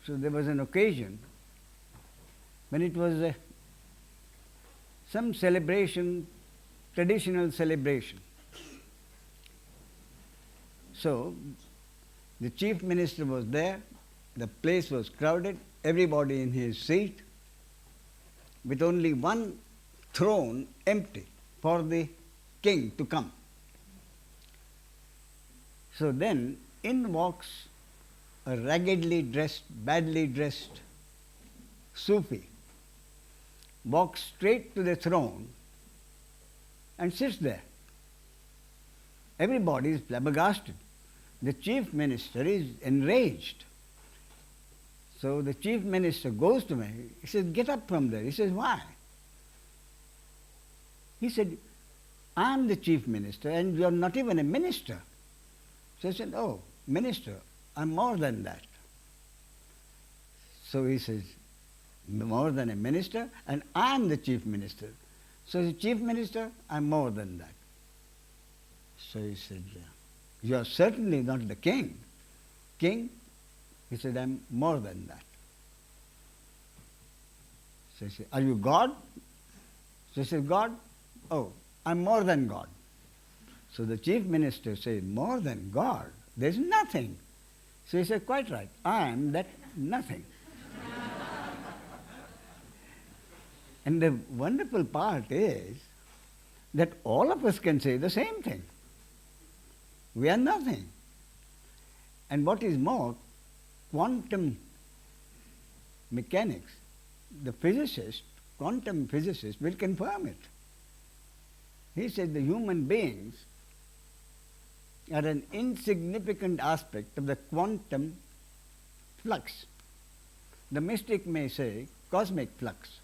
So there was an occasion when it was some celebration, traditional celebration. So the chief minister was there, the place was crowded, everybody in his seat, with only one throne empty for the king to come. So then in walks a raggedly dressed, badly dressed Sufi, walks straight to the throne and sits there. Everybody is flabbergasted. The chief minister is enraged. So the chief minister goes to me. He says, "Get up from there." He says, "Why?" He said, "I am the chief minister and you are not even a minister." So I said, "Oh, minister, I'm more than that." So he says, "More than a minister, and I am the chief minister." So the chief minister, "I'm more than that." So he said, "You are certainly not the king." "King?" He said, "I'm more than that." So he said, "Are you God?" So he said, "God? Oh, I'm more than God." So the chief minister said, "More than God? There's nothing." So he said, "Quite right, I am that nothing." And the wonderful part is that all of us can say the same thing. We are nothing. And what is more, quantum mechanics, the physicist, quantum physicist will confirm it. He said the human beings are an insignificant aspect of the quantum flux. The mystic may say cosmic flux.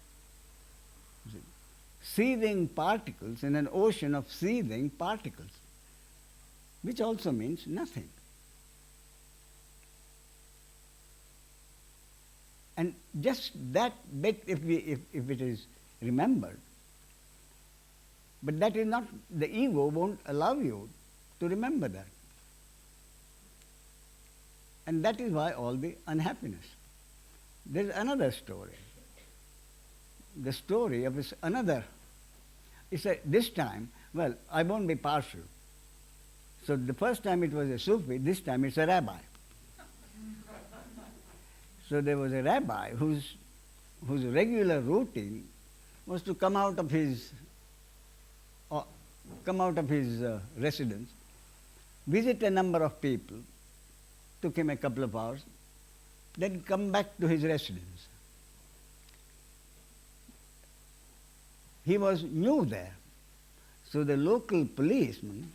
Seething particles in an ocean of seething particles, which also means nothing. And just that bit, if it is remembered, but that is not, the ego won't allow you to remember that. And that is why all the unhappiness. There is another story. The story of another. This time, well, I won't be partial. So the first time it was a Sufi, this time it's a rabbi. So there was a rabbi whose regular routine was to come out of his residence, visit a number of people, took him a couple of hours, then come back to his residence. He was new there, so the local policeman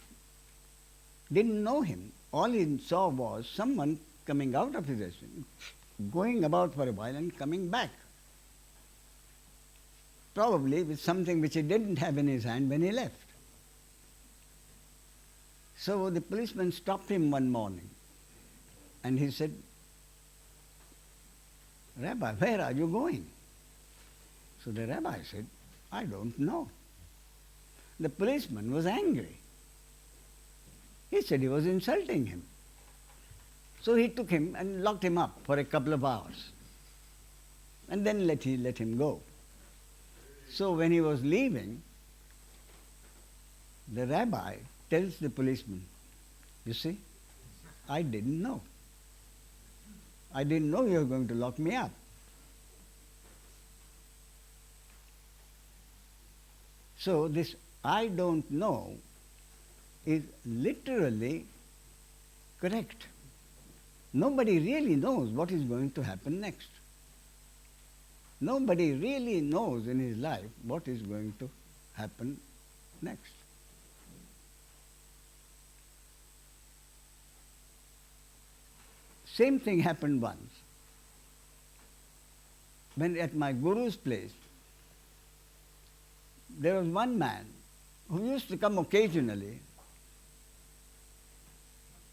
didn't know him. All he saw was someone coming out of his residence, going about for a while and coming back, probably with something which he didn't have in his hand when he left. So the policeman stopped him one morning and he said, "Rabbi, where are you going?" So the rabbi said, "I don't know." The policeman was angry. He said he was insulting him. So he took him and locked him up for a couple of hours and then let him go. So when he was leaving, the rabbi tells the policeman, "You see, I didn't know. I didn't know you were going to lock me up." So this "I don't know" is literally correct. Nobody really knows what is going to happen next. Nobody really knows in his life what is going to happen next. Same thing happened once. When at my guru's place, there was one man who used to come occasionally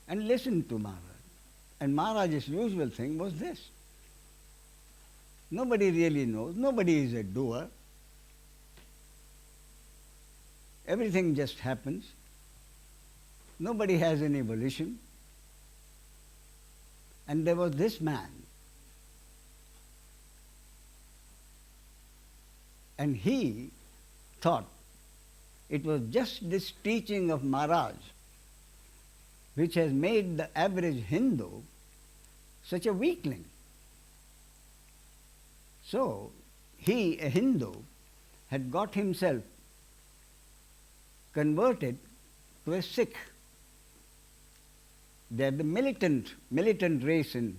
and listen to Maharaj. And Maharaj's usual thing was this: nobody really knows, nobody is a doer. Everything just happens. Nobody has any volition. And there was this man And he thought it was just this teaching of Maharaj which has made the average Hindu such a weakling. So he, a Hindu, had got himself converted to a Sikh. They are the militant race in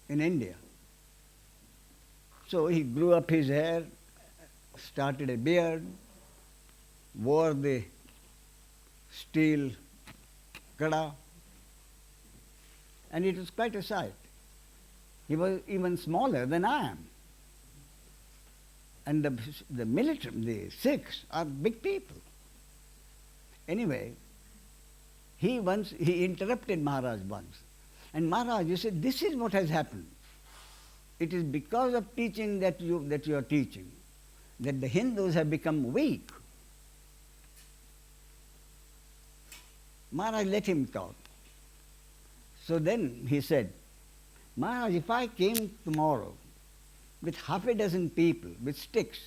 India. So he grew up his hair, started a beard, wore the steel kada, and it was quite a sight. He was even smaller than I am. And the Sikhs are big people. Anyway, he interrupted Maharaj once. And Maharaj, you said, this is what has happened. It is because of teaching that you are teaching that the Hindus have become weak. Maharaj let him talk. So then he said, Maharaj, if I came tomorrow with half a dozen people with sticks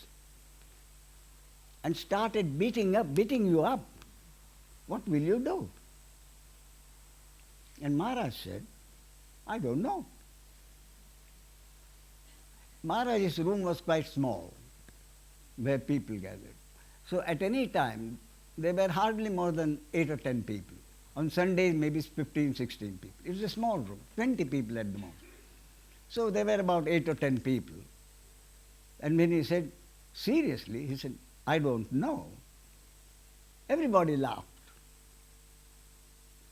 and started beating you up, what will you do? And Maharaj said, I don't know. Maharaj's room was quite small, where people gathered. So at any time, there were hardly more than 8 or 10 people. On Sundays, maybe 15, 16 people. It was a small room, 20 people at the most. So there were about 8 or 10 people. And when he said, seriously, he said, I don't know. Everybody laughed.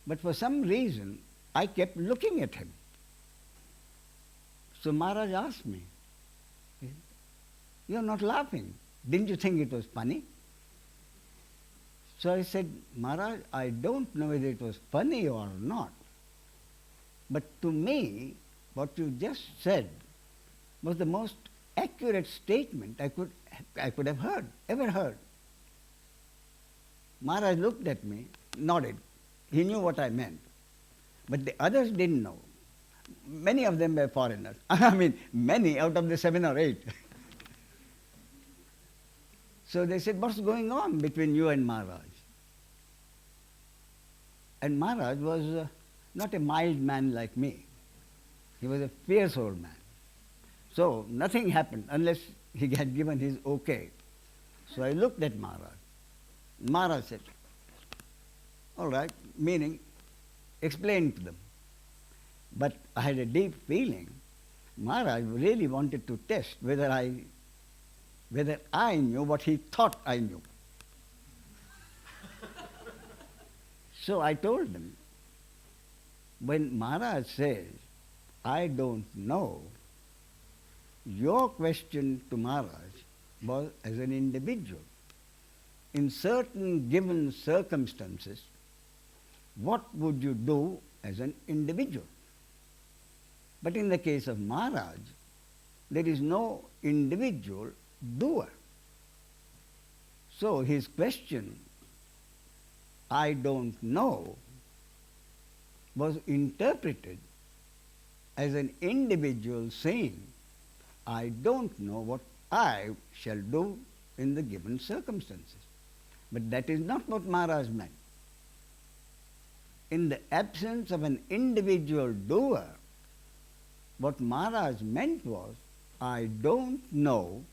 But for some reason, I kept looking at him. So Maharaj asked me, you're not laughing. Didn't you think it was funny? So I said, Maharaj, I don't know whether it was funny or not. But to me, what you just said was the most accurate statement I could have ever heard. Maharaj looked at me, nodded. He knew what I meant. But the others didn't know. Many of them were foreigners. I mean, many out of the 7 or 8. So they said, what's going on between you and Maharaj? And Maharaj was not a mild man like me. He was a fierce old man. So nothing happened unless he had given his okay. So I looked at Maharaj. Maharaj said, all right, meaning explain to them. But I had a deep feeling Maharaj really wanted to test whether I knew what he thought I knew. So I told him, when Maharaj says, I don't know, your question to Maharaj was as an individual. In certain given circumstances, what would you do as an individual? But in the case of Maharaj, there is no individual doer. So his question, I don't know, was interpreted as an individual saying, I don't know what I shall do in the given circumstances. But that is not what Maharaj meant. In the absence of an individual doer, what Maharaj meant was, I don't know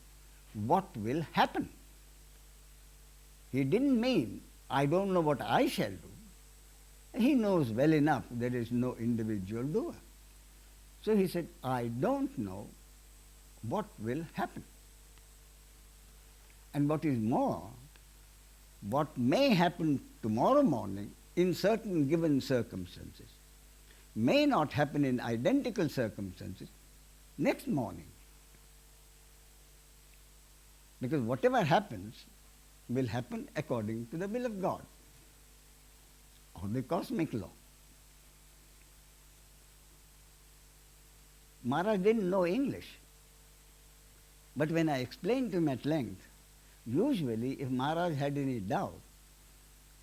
what will happen. He didn't mean, I don't know what I shall do. He knows well enough there is no individual doer. So he said, I don't know what will happen. And what is more, what may happen tomorrow morning in certain given circumstances may not happen in identical circumstances next morning. Because whatever happens will happen according to the will of God or the cosmic law. Maharaj didn't know English. But when I explained to him at length, usually if Maharaj had any doubt,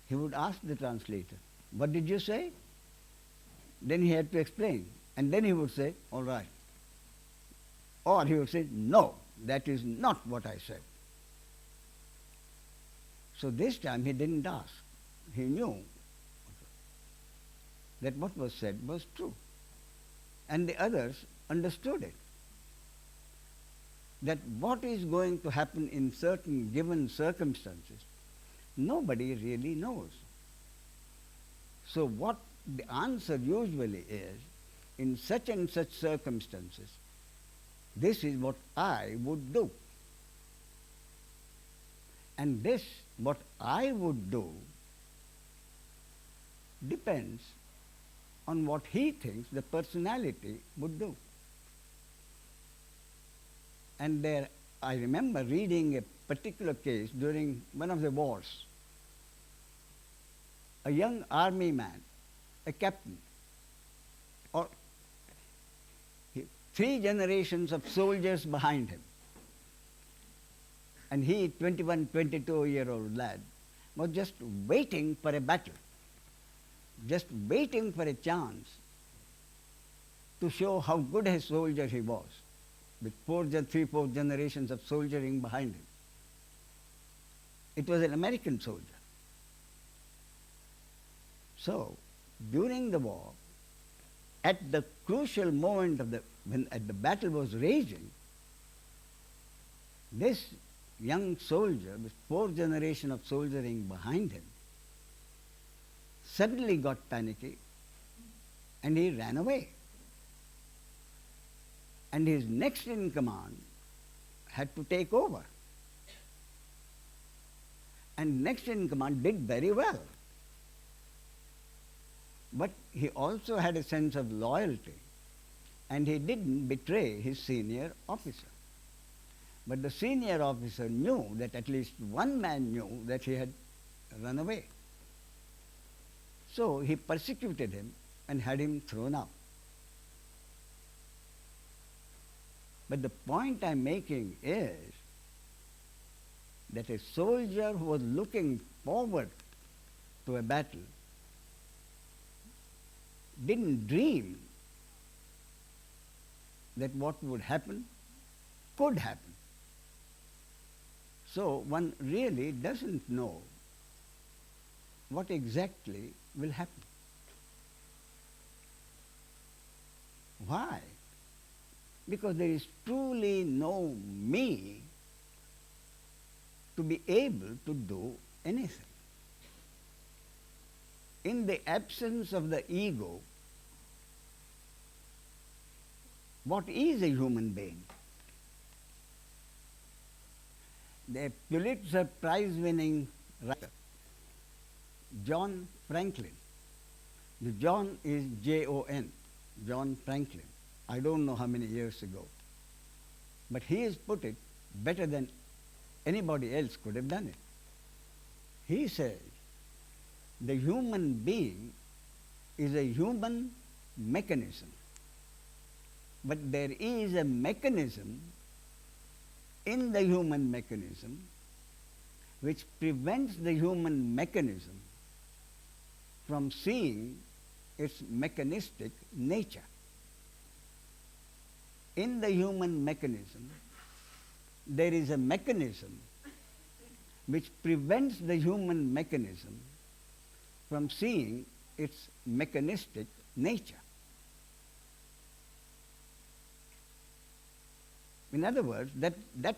he would ask the translator, what did you say? Then he had to explain. And then he would say, all right. Or he would say, no. that is not what I said. So this time he didn't ask. He knew that what was said was true. And the others understood it. That what is going to happen in certain given circumstances, nobody really knows. So what the answer usually is, in such and such circumstances, this is what I would do. And this, what I would do, depends on what he thinks the personality would do. And there, I remember reading a particular case during one of the wars. A young army man, a captain, or 3 generations of soldiers behind him. And he, 21, 22-year-old lad, was just waiting for a battle, just waiting for a chance to show how good a soldier he was, with 3, 4 generations of soldiering behind him. It was an American soldier. So, during the war, at the crucial moment of when the battle was raging, this young soldier with 4 generations of soldiering behind him suddenly got panicky and he ran away. And his next in command had to take over. And next in command did very well. But he also had a sense of loyalty, and he didn't betray his senior officer. But the senior officer knew that at least one man knew that he had run away. So he persecuted him and had him thrown out. But the point I'm making is that a soldier who was looking forward to a battle didn't dream that what would happen could happen. So one really doesn't know what exactly will happen. Why? Because there is truly no me to be able to do anything. In the absence of the ego, what is a human being? The Pulitzer Prize-winning writer, John Franklin. The John is J-O-N, John Franklin. I don't know how many years ago. But he has put it better than anybody else could have done it. He says, the human being is a human mechanism. But there is a mechanism in the human mechanism which prevents the human mechanism from seeing its mechanistic nature. In the human mechanism, there is a mechanism which prevents the human mechanism from seeing its mechanistic nature. In other words, that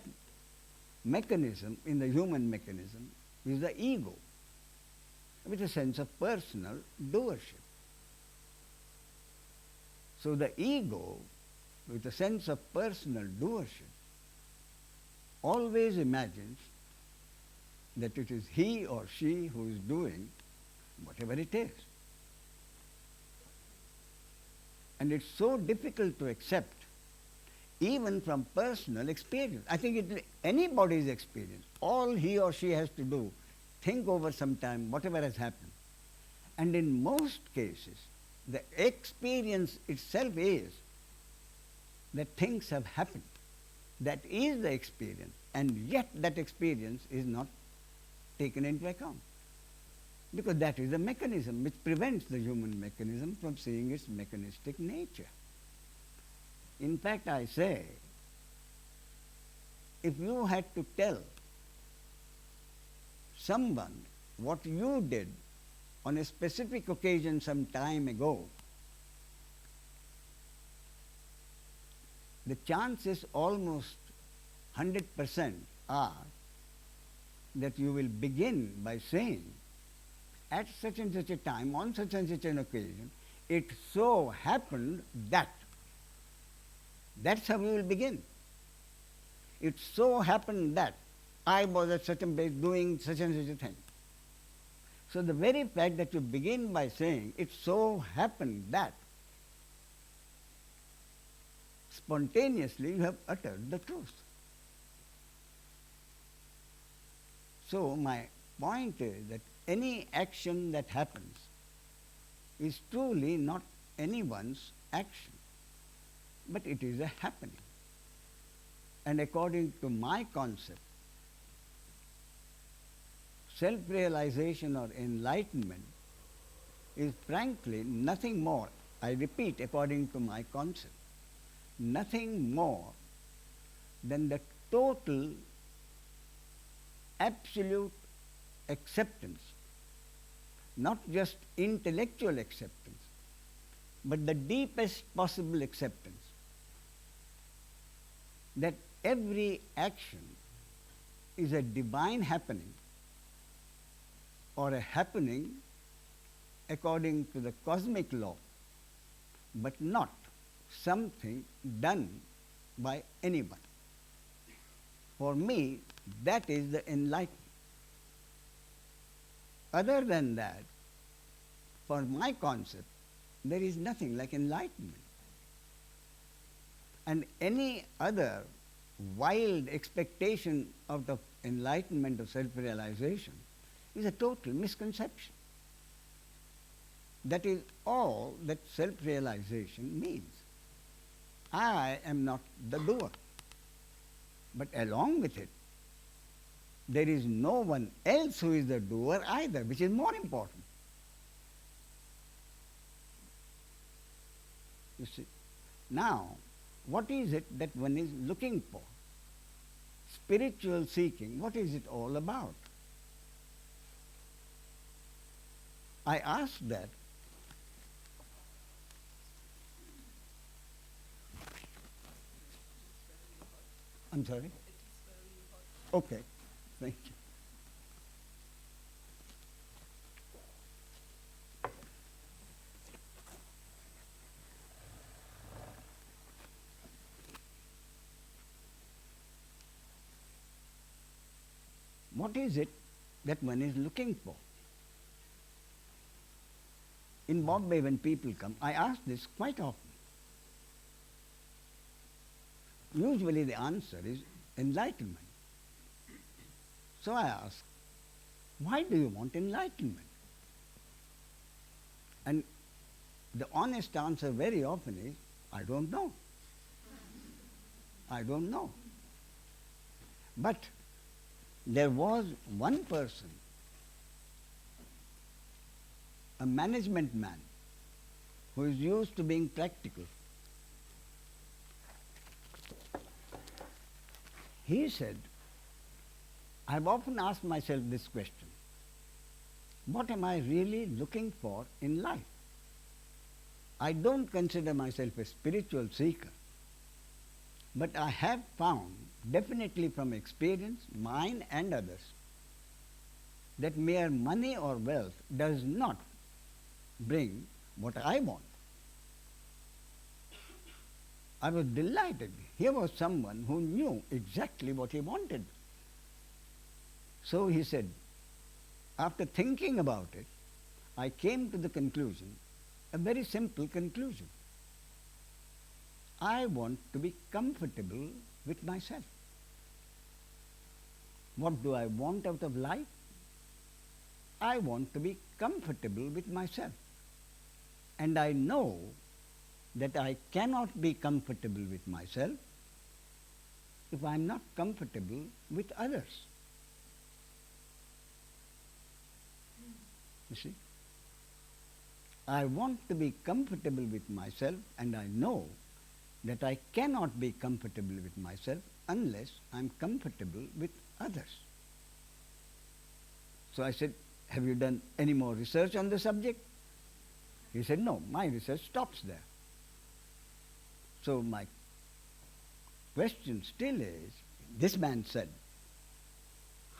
mechanism in the human mechanism is the ego, with a sense of personal doership. So the ego, with a sense of personal doership, always imagines that it is he or she who is doing whatever it is. And it's so difficult to accept, even from personal experience. I think it anybody's experience. All he or she has to do, think over some time whatever has happened. And in most cases, the experience itself is that things have happened. That is the experience, and yet that experience is not taken into account. Because that is the mechanism which prevents the human mechanism from seeing its mechanistic nature. In fact, I say if you had to tell someone what you did on a specific occasion some time ago, the chances almost 100% are that you will begin by saying, at such and such a time, on such and such an occasion, it so happened that. That's how you will begin. It so happened that I was at such a place doing such and such a thing. So the very fact that you begin by saying, it so happened that, spontaneously you have uttered the truth. So my point is that any action that happens is truly not anyone's action, but it is a happening. And according to my concept, self-realization or enlightenment is frankly nothing more, I repeat, according to my concept, nothing more than the total, absolute acceptance, not just intellectual acceptance, but the deepest possible acceptance that every action is a divine happening or a happening according to the cosmic law, but not something done by anyone. For me, that is the enlightenment. Other than that, for my concept, there is nothing like enlightenment. And any other wild expectation of the enlightenment of self-realization is a total misconception. That is all that self-realization means. I am not the doer. But along with it, there is no one else who is the doer either, which is more important. You see? Now, what is it that one is looking for? Spiritual seeking, what is it all about? I asked that. I'm sorry? Okay, thank you. What is it that one is looking for? In Bombay, when people come, I ask this quite often. Usually the answer is enlightenment. So I ask, why do you want enlightenment? And the honest answer very often is, I don't know. I don't know. But there was one person, a management man, who is used to being practical. He said, I've often asked myself this question, what am I really looking for in life? I don't consider myself a spiritual seeker, but I have found, definitely from experience, mine and others, that mere money or wealth does not bring what I want. I was delighted. Here was someone who knew exactly what he wanted. So he said, after thinking about it, I came to the conclusion, a very simple conclusion. I want to be comfortable with myself. What do I want out of life? I want to be comfortable with myself. And I know that I cannot be comfortable with myself if I am not comfortable with others. You see? I want to be comfortable with myself, and I know that I cannot be comfortable with myself unless I'm comfortable with others. So I said, have you done any more research on the subject? He said, no, my research stops there. So my question still is, this man said,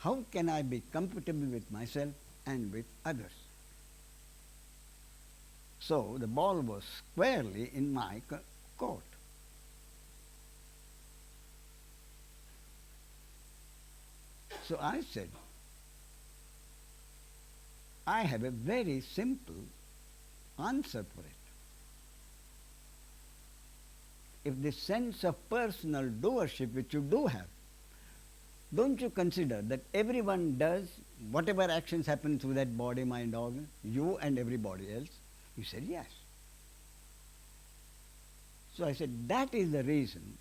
how can I be comfortable with myself and with others? So the ball was squarely in my court. So I said, I have a very simple answer for it. If this sense of personal doership which you do have, don't you consider that everyone does whatever actions happen through that body, mind, organ, you and everybody else? He said, yes. So I said, that is the reason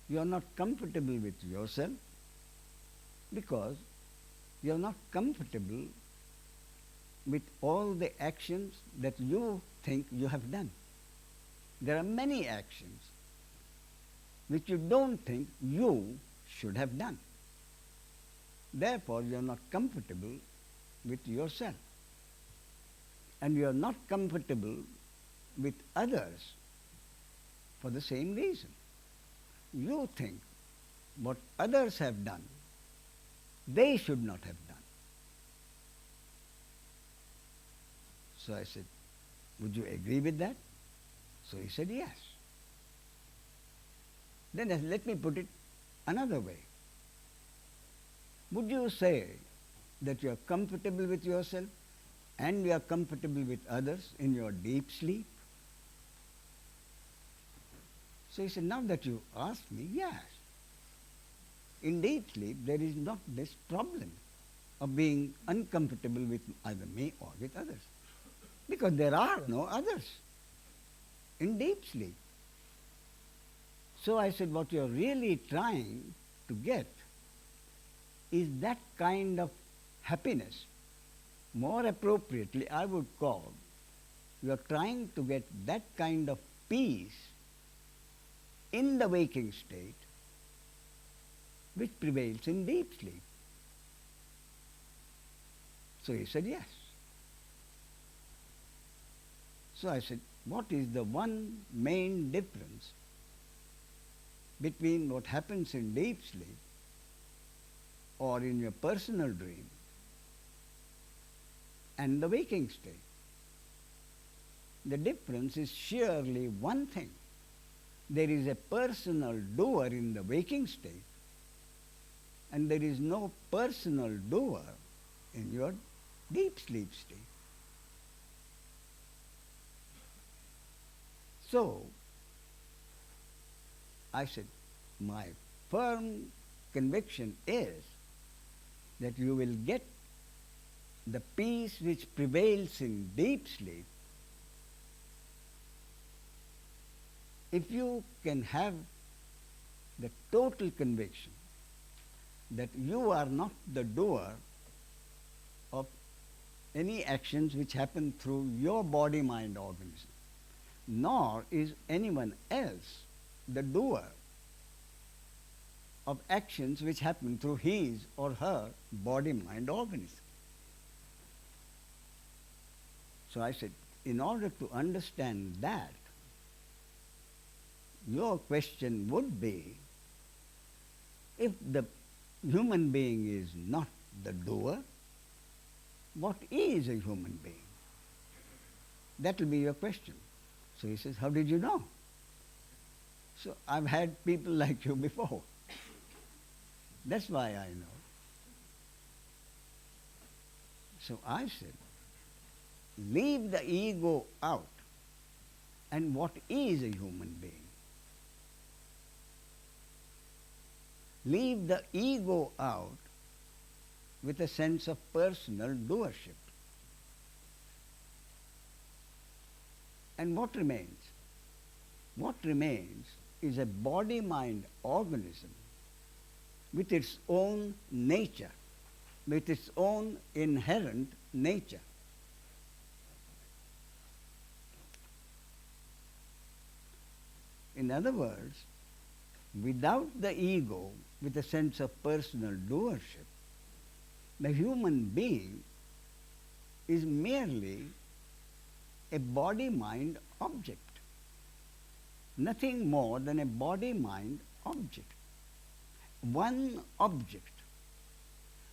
you are not comfortable with yourself, because you are not comfortable with all the actions that you think you have done. There are many actions which you don't think you should have done. Therefore, you are not comfortable with yourself. And you are not comfortable with others for the same reason. You think what others have done, they should not have done. So I said, would you agree with that? So he said, yes. Then I said, let me put it another way. Would you say that you are comfortable with yourself and you are comfortable with others in your deep sleep? So he said, now that you asked me, yes. In deep sleep, there is not this problem of being uncomfortable with either me or with others, because there are no others in deep sleep. So I said, what you are really trying to get is that kind of happiness. More appropriately, I would call, you are trying to get that kind of peace in the waking state which prevails in deep sleep. So he said, yes. So I said, what is the one main difference between what happens in deep sleep or in your personal dream and the waking state? The difference is surely one thing. There is a personal doer in the waking state, and there is no personal doer in your deep sleep state. So, I said, my firm conviction is that you will get the peace which prevails in deep sleep if you can have the total conviction that you are not the doer of any actions which happen through your body, mind, organism, nor is anyone else the doer of actions which happen through his or her body, mind, organism. So I said, in order to understand that, your question would be, if the human being is not the doer, what is a human being? That will be your question. So he says, how did you know? So I've had people like you before. That's why I know. So I said, leave the ego out. And what is a human being? Leave the ego out with a sense of personal doership. And what remains? What remains is a body-mind organism with its own nature, with its own inherent nature. In other words, without the ego with a sense of personal doership, the human being is merely a body-mind object, nothing more than a body-mind object. One object,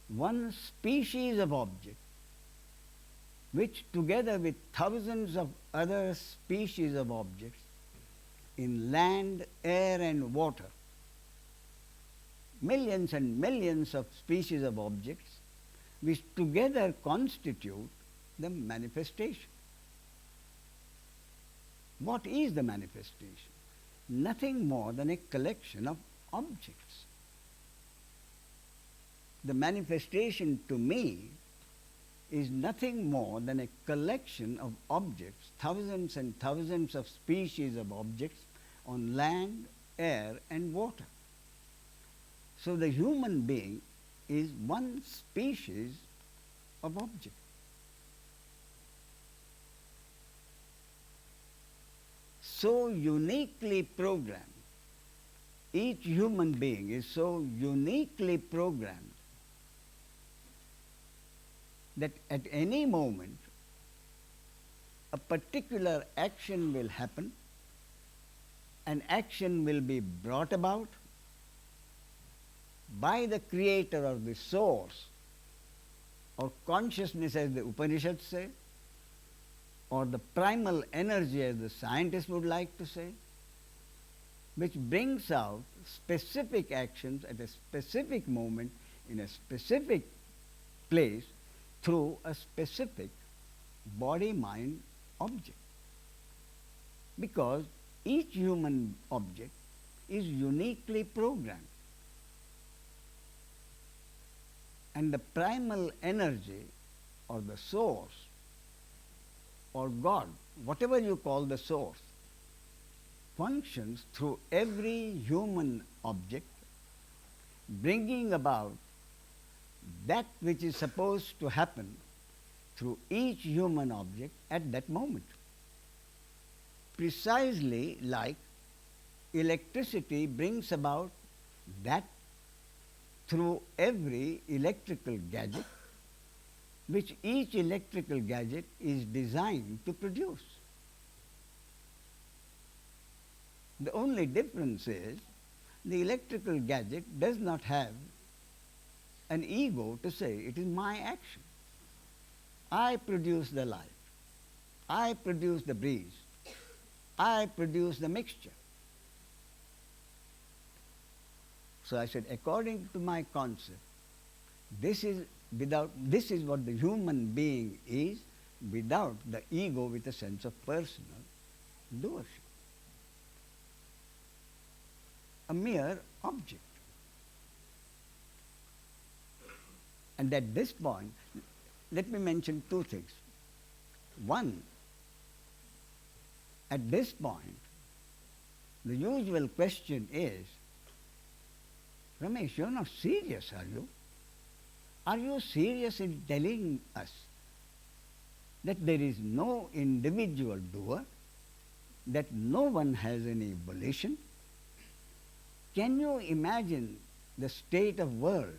one species of object, which together with thousands of other species of objects in land, air and water, millions and millions of species of objects, which together constitute the manifestation. What is the manifestation? Nothing more than a collection of objects. The manifestation to me is nothing more than a collection of objects, thousands and thousands of species of objects on land, air and water. So the human being is one species of object. So uniquely programmed, each human being is so uniquely programmed that at any moment a particular action will happen, an action will be brought about by the creator or the source or consciousness, as the Upanishads say, or the primal energy, as the scientists would like to say, which brings out specific actions at a specific moment in a specific place through a specific body-mind object. Because each human object is uniquely programmed. And the primal energy or the source or God, whatever you call the source, functions through every human object, bringing about that which is supposed to happen through each human object at that moment. Precisely like electricity brings about that through every electrical gadget, which each electrical gadget is designed to produce. The only difference is the electrical gadget does not have an ego to say, it is my action. I produce the light. I produce the breeze. I produce the mixture. So I said, according to my concept, this is what the human being is without the ego with a sense of personal doership. A mere object. And at this point, let me mention two things. One, at this point, the usual question is, Ramesh, you're not serious, are you? Are you serious in telling us that there is no individual doer, that no one has any volition? Can you imagine the state of world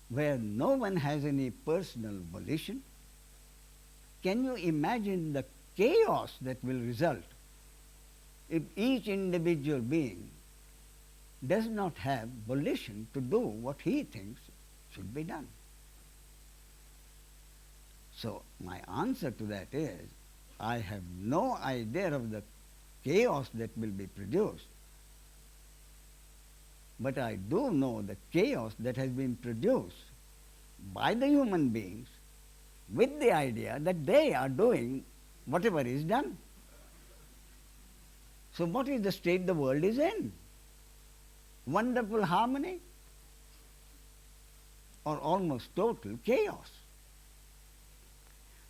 where no one has any personal volition? Can you imagine the chaos that will result if each individual being does not have volition to do what he thinks should be done? So my answer to that is, I have no idea of the chaos that will be produced, but I do know the chaos that has been produced by the human beings with the idea that they are doing whatever is done. So what is the state the world is in? Wonderful harmony or almost total chaos?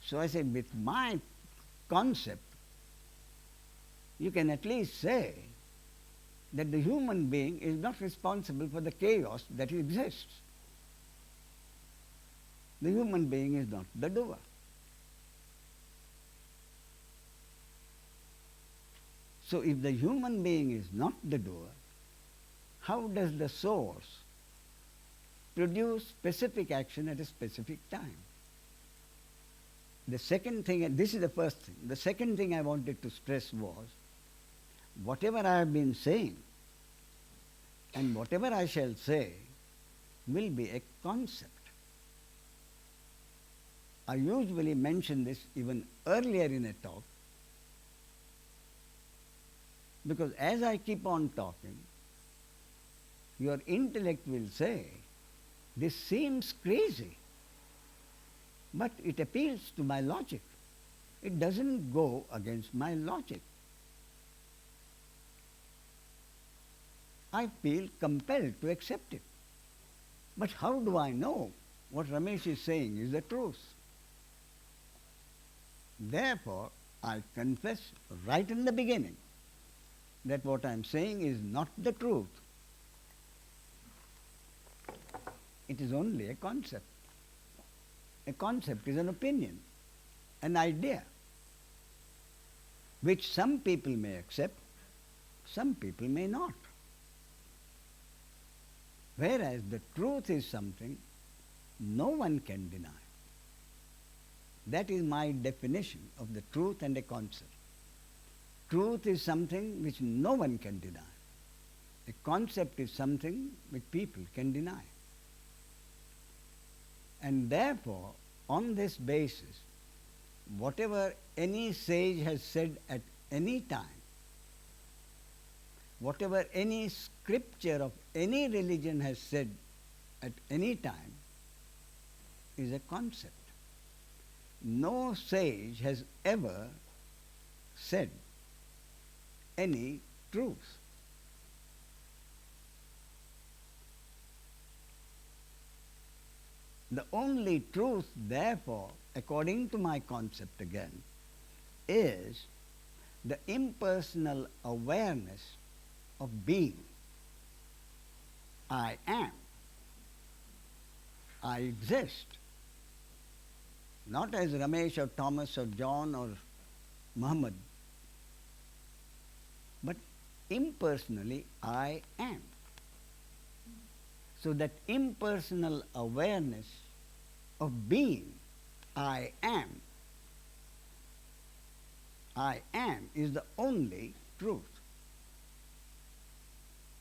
So I said, with my concept, you can at least say that the human being is not responsible for the chaos that exists. The human being is not the doer. So if the human being is not the doer, how does the source produce specific action at a specific time? The second thing, and this is the first thing, the second thing I wanted to stress was, whatever I have been saying and whatever I shall say will be a concept. I usually mention this even earlier in a talk, because as I keep on talking, your intellect will say, this seems crazy, but it appeals to my logic. It doesn't go against my logic. I feel compelled to accept it. But how do I know what Ramesh is saying is the truth? Therefore, I confess right in the beginning that what I am saying is not the truth. It is only a concept. A concept is an opinion, an idea, which some people may accept, some people may not. Whereas the truth is something no one can deny. That is my definition of the truth and a concept. Truth is something which no one can deny. A concept is something which people can deny. And therefore, on this basis, whatever any sage has said at any time, whatever any scripture of any religion has said at any time, is a concept. No sage has ever said any truth. The only truth, therefore, according to my concept again, is the impersonal awareness of being. I am. I exist. Not as Ramesh or Thomas or John or Muhammad, but impersonally I am. So that impersonal awareness of being, I am is the only truth.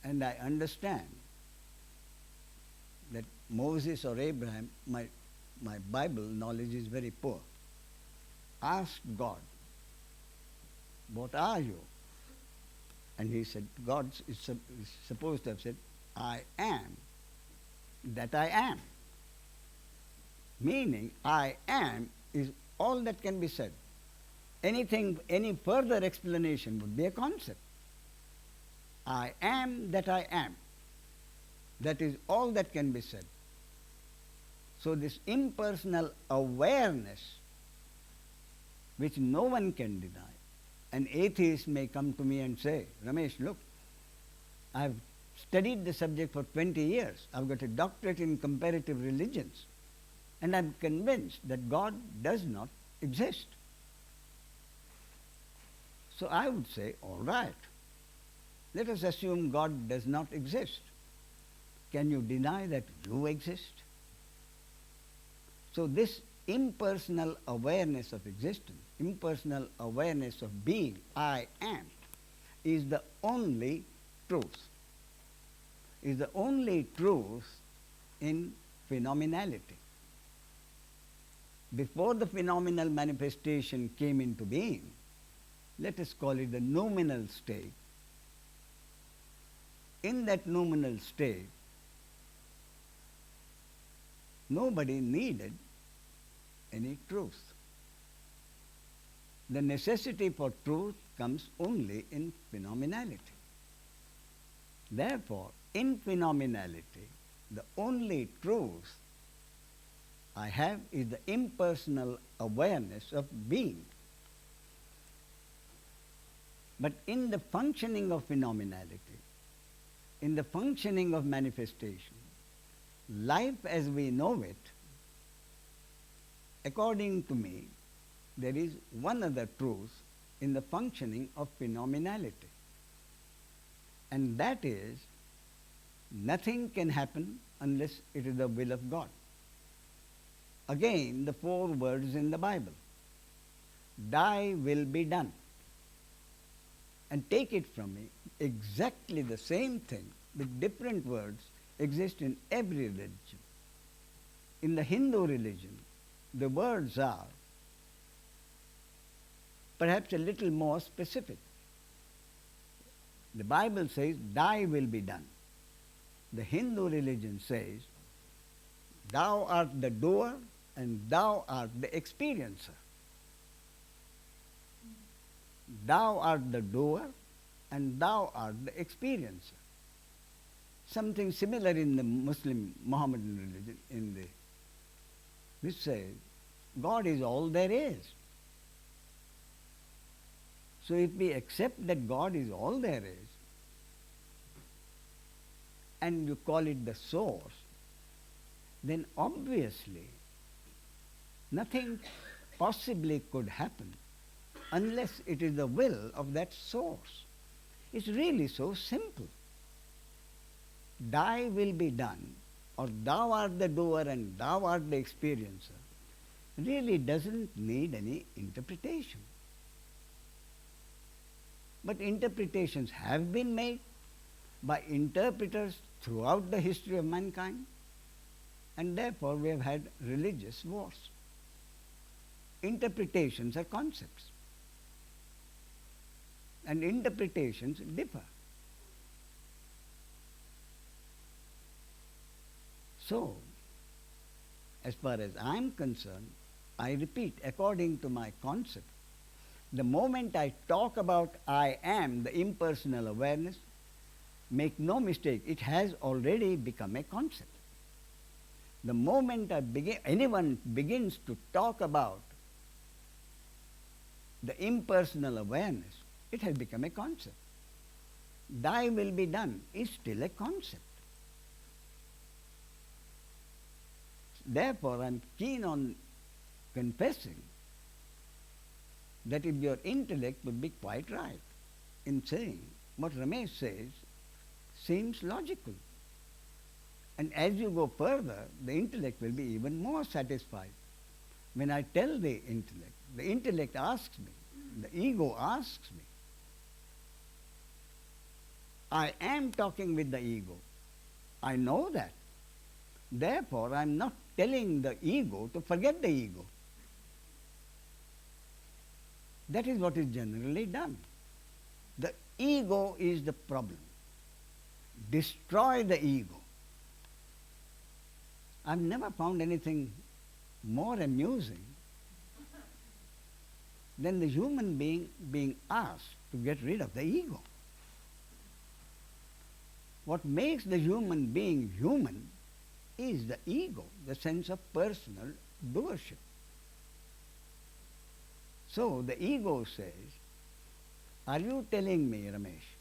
And I understand that Moses or Abraham, my Bible knowledge is very poor, asked God, what are you? And he said, God is supposed to have said, I am that I am. Meaning, I am is all that can be said. Anything, any further explanation would be a concept. I am that I am. That is all that can be said. So this impersonal awareness, which no one can deny, an atheist may come to me and say, Ramesh, look, I've studied the subject for 20 years. I've got a doctorate in comparative religions. And I'm convinced that God does not exist. So I would say, all right, let us assume God does not exist. Can you deny that you exist? So this impersonal awareness of existence, impersonal awareness of being, I am, is the only truth. Is the only truth in phenomenality. Before the phenomenal manifestation came into being, let us call it the noumenal state. In that noumenal state, nobody needed any truth. The necessity for truth comes only in phenomenality. Therefore, in phenomenality, the only truth I have is the impersonal awareness of being. But in the functioning of phenomenality, in the functioning of manifestation, life as we know it, according to me, there is one other truth in the functioning of phenomenality. And that is Nothing can happen unless it is the will of God. Again, the 4 words in the Bible. Thy will be done. And take it from me, exactly the same thing with different words exist in every religion. In the Hindu religion, the words are perhaps a little more specific. The Bible says, thy will be done. The Hindu religion says, thou art the doer and thou art the experiencer. Thou art the doer and thou art the experiencer. Something similar in the Muslim Mohammedan religion, which says, God is all there is. So if we accept that God is all there is, and you call it the source, then obviously nothing possibly could happen unless it is the will of that source. It's really so simple. Thy will be done, or thou art the doer and thou art the experiencer, really doesn't need any interpretation. But interpretations have been made by interpreters throughout the history of mankind, and therefore we have had religious wars. Interpretations are concepts, and interpretations differ. So, as far as I am concerned, I repeat, according to my concept, the moment I talk about I am, the impersonal awareness, make no mistake, it has already become a concept. The moment anyone begins to talk about the impersonal awareness, it has become a concept. Thy will be done is still a concept. Therefore, I am keen on confessing that if your intellect would be quite right in saying what Ramesh says seems logical. And as you go further, the intellect will be even more satisfied. When I tell the intellect asks me, the ego asks me, I am talking with the ego. I know that. Therefore, I am not telling the ego to forget the ego. That is what is generally done. The ego is the problem. Destroy the ego. I've never found anything more amusing than the human being asked to get rid of the ego. What makes the human being human is the ego, the sense of personal doership. So the ego says, are you telling me, Ramesh,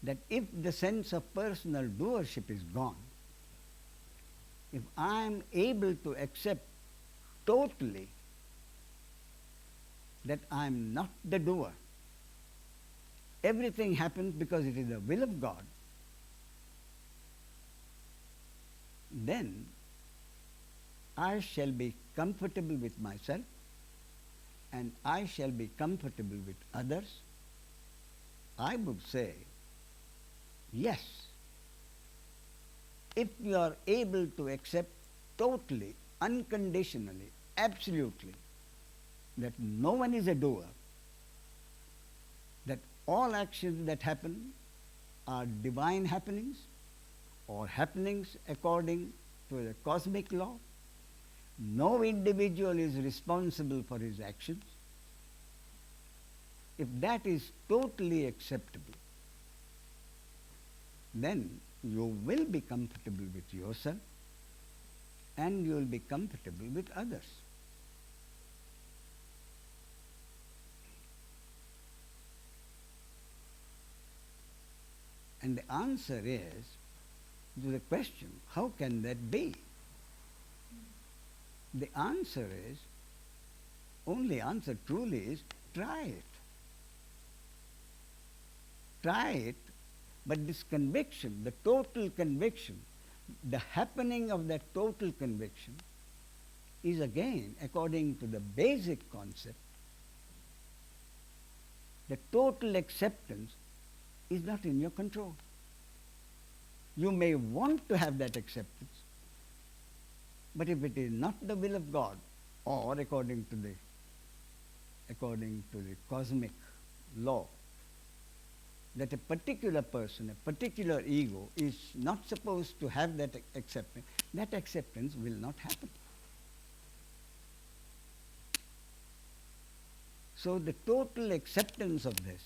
that if the sense of personal doership is gone, if I am able to accept totally that I am not the doer, everything happens because it is the will of God, then I shall be comfortable with myself and I shall be comfortable with others. I would say, yes, if you are able to accept totally, unconditionally, absolutely, that no one is a doer, that all actions that happen are divine happenings or happenings according to the cosmic law, no individual is responsible for his actions. If that is totally acceptable, then you will be comfortable with yourself and you will be comfortable with others. And the answer is to the question, how can that be? The answer is, only answer truly is, try it. Try it But this conviction, the total conviction, the happening of that total conviction is again, according to the basic concept, the total acceptance is not in your control. You may want to have that acceptance, but if it is not the will of God, or according to the cosmic law, that a particular person, a particular ego is not supposed to have that acceptance will not happen. So the total acceptance of this,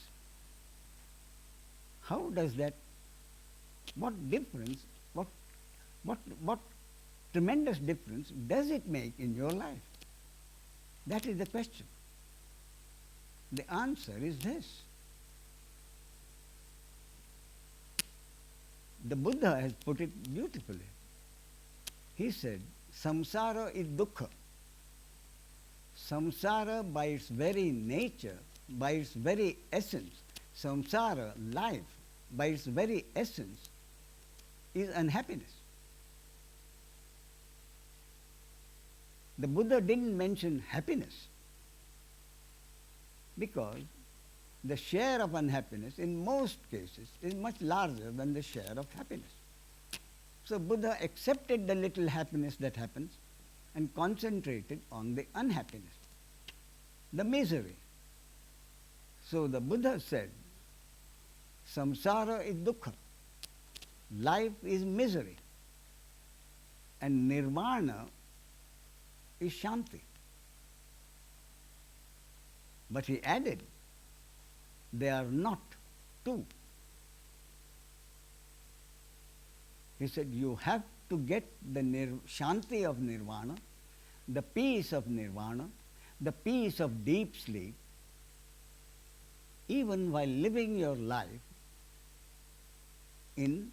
how does that, what difference, what tremendous difference does it make in your life? That is the question. The answer is this. The Buddha has put it beautifully. He said, samsara is dukkha. Samsara by its very nature, by its very essence, samsara, life, by its very essence, is unhappiness. The Buddha didn't mention happiness because the share of unhappiness in most cases is much larger than the share of happiness. So Buddha accepted the little happiness that happens and concentrated on the unhappiness, the misery. So the Buddha said, samsara is dukkha, life is misery, and nirvana is shanti. But he added, they are not two. He said, you have to get the shanti of nirvana, the peace of nirvana, the peace of deep sleep, even while living your life in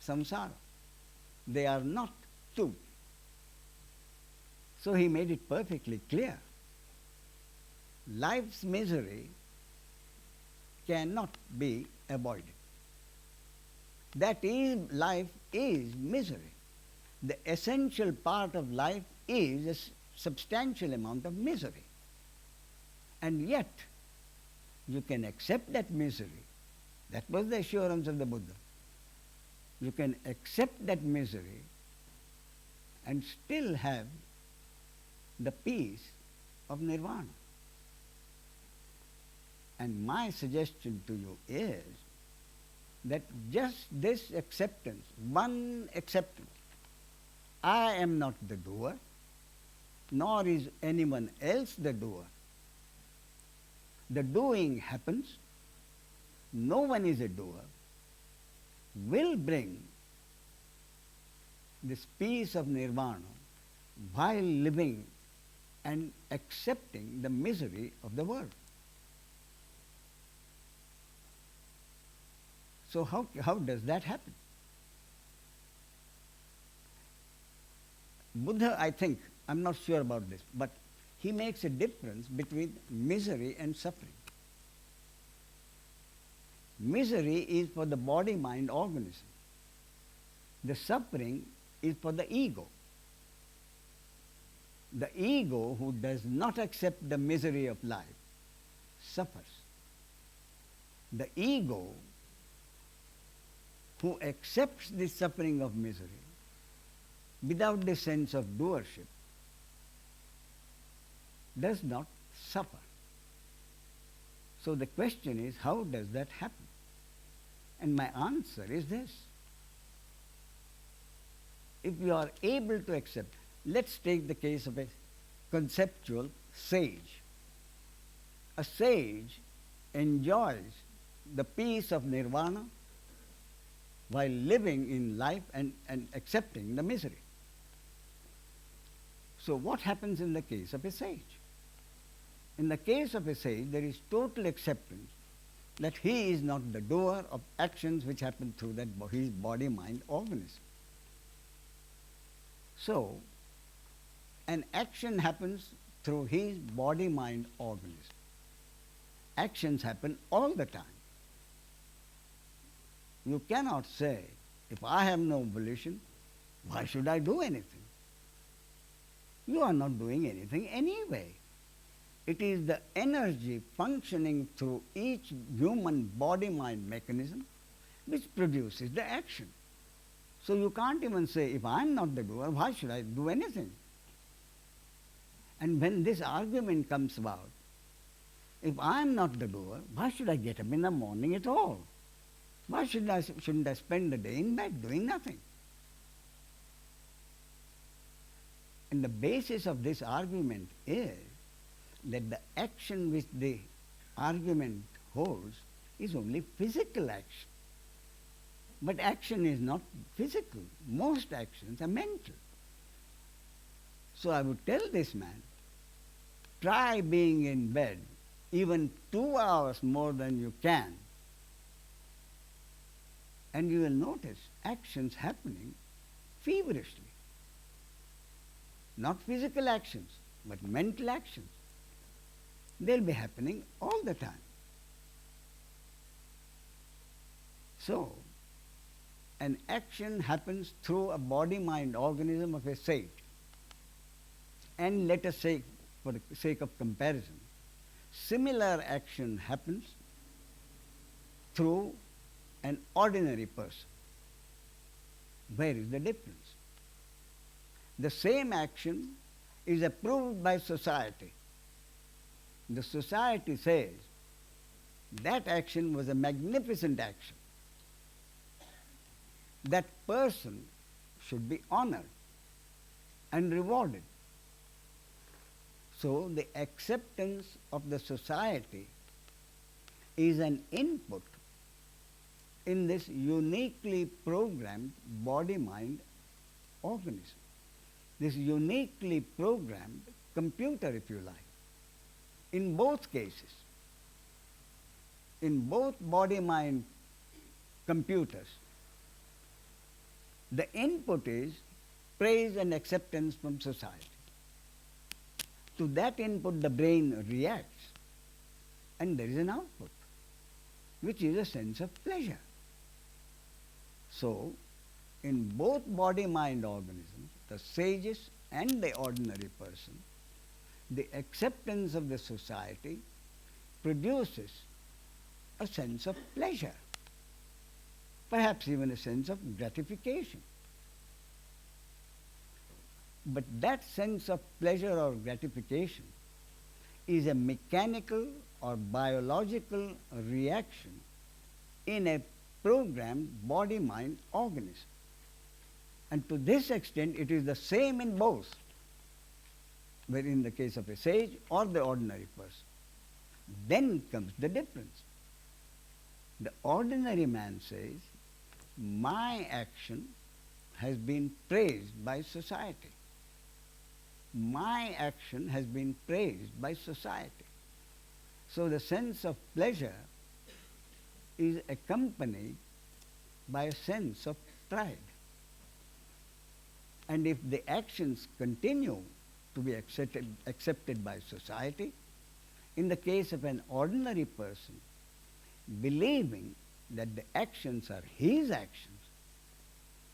samsara. They are not two. So he made it perfectly clear. Life's misery cannot be avoided. That is, life is misery. The essential part of life is a substantial amount of misery. And yet, you can accept that misery. That was the assurance of the Buddha. You can accept that misery and still have the peace of nirvana. And my suggestion to you is that just this acceptance, one acceptance, I am not the doer, nor is anyone else the doer. The doing happens, no one is a doer, will bring this peace of nirvana while living and accepting the misery of the world. So how does that happen? Buddha, I think, I'm not sure about this, but he makes a difference between misery and suffering. Misery is for the body-mind organism. The suffering is for the ego. The ego who does not accept the misery of life suffers. The ego who accepts the suffering of misery without the sense of doership does not suffer. So the question is, how does that happen? And my answer is this. If you are able to accept, let's take the case of a conceptual sage. A sage enjoys the peace of nirvana while living in life and accepting the misery. So what happens in the case of a sage? In the case of a sage, there is total acceptance that he is not the doer of actions which happen through his body-mind organism. So, an action happens through his body-mind organism. Actions happen all the time. You cannot say, if I have no volition, why should I do anything? You are not doing anything anyway. It is the energy functioning through each human body-mind mechanism which produces the action. So you can't even say, if I'm not the doer, why should I do anything? And when this argument comes about, if I'm not the doer, why should I get up in the morning at all? Why shouldn't I spend the day in bed doing nothing? And the basis of this argument is that the action which the argument holds is only physical action. But action is not physical. Most actions are mental. So I would tell this man, try being in bed even 2 hours more than you can, and you will notice actions happening feverishly. Not physical actions, but mental actions. They'll be happening all the time. So, an action happens through a body-mind organism of a sage. And let us say, for the sake of comparison, similar action happens through an ordinary person. Where is the difference? The same action is approved by society. The society says that action was a magnificent action. That person should be honored and rewarded. So the acceptance of the society is an input in this uniquely programmed body-mind organism. This uniquely programmed computer, if you like. In both cases, in both body-mind computers, the input is praise and acceptance from society. To that input, the brain reacts, and there is an output, which is a sense of pleasure. So, in both body-mind organisms, the sages and the ordinary person, the acceptance of the society produces a sense of pleasure, perhaps even a sense of gratification. But that sense of pleasure or gratification is a mechanical or biological reaction in a programmed body-mind organism. And to this extent, it is the same in both, whether in the case of a sage or the ordinary person. Then comes the difference. The ordinary man says, my action has been praised by society. My action has been praised by society. So the sense of pleasure is accompanied by a sense of pride. And if the actions continue to be accepted by society, in the case of an ordinary person, believing that the actions are his actions,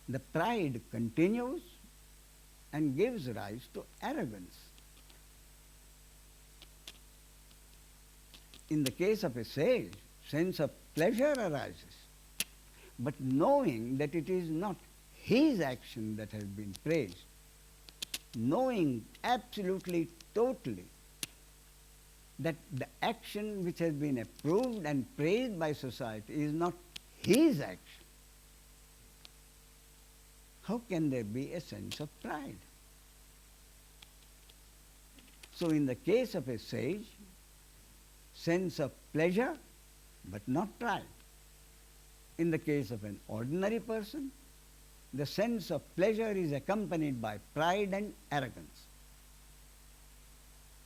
the pride continues and gives rise to arrogance. In the case of a sage, sense of pleasure arises, but knowing that it is not his action that has been praised, knowing absolutely, totally, that the action which has been approved and praised by society is not his action, how can there be a sense of pride? So in the case of a sage, sense of pleasure, but not pride. In the case of an ordinary person, the sense of pleasure is accompanied by pride and arrogance.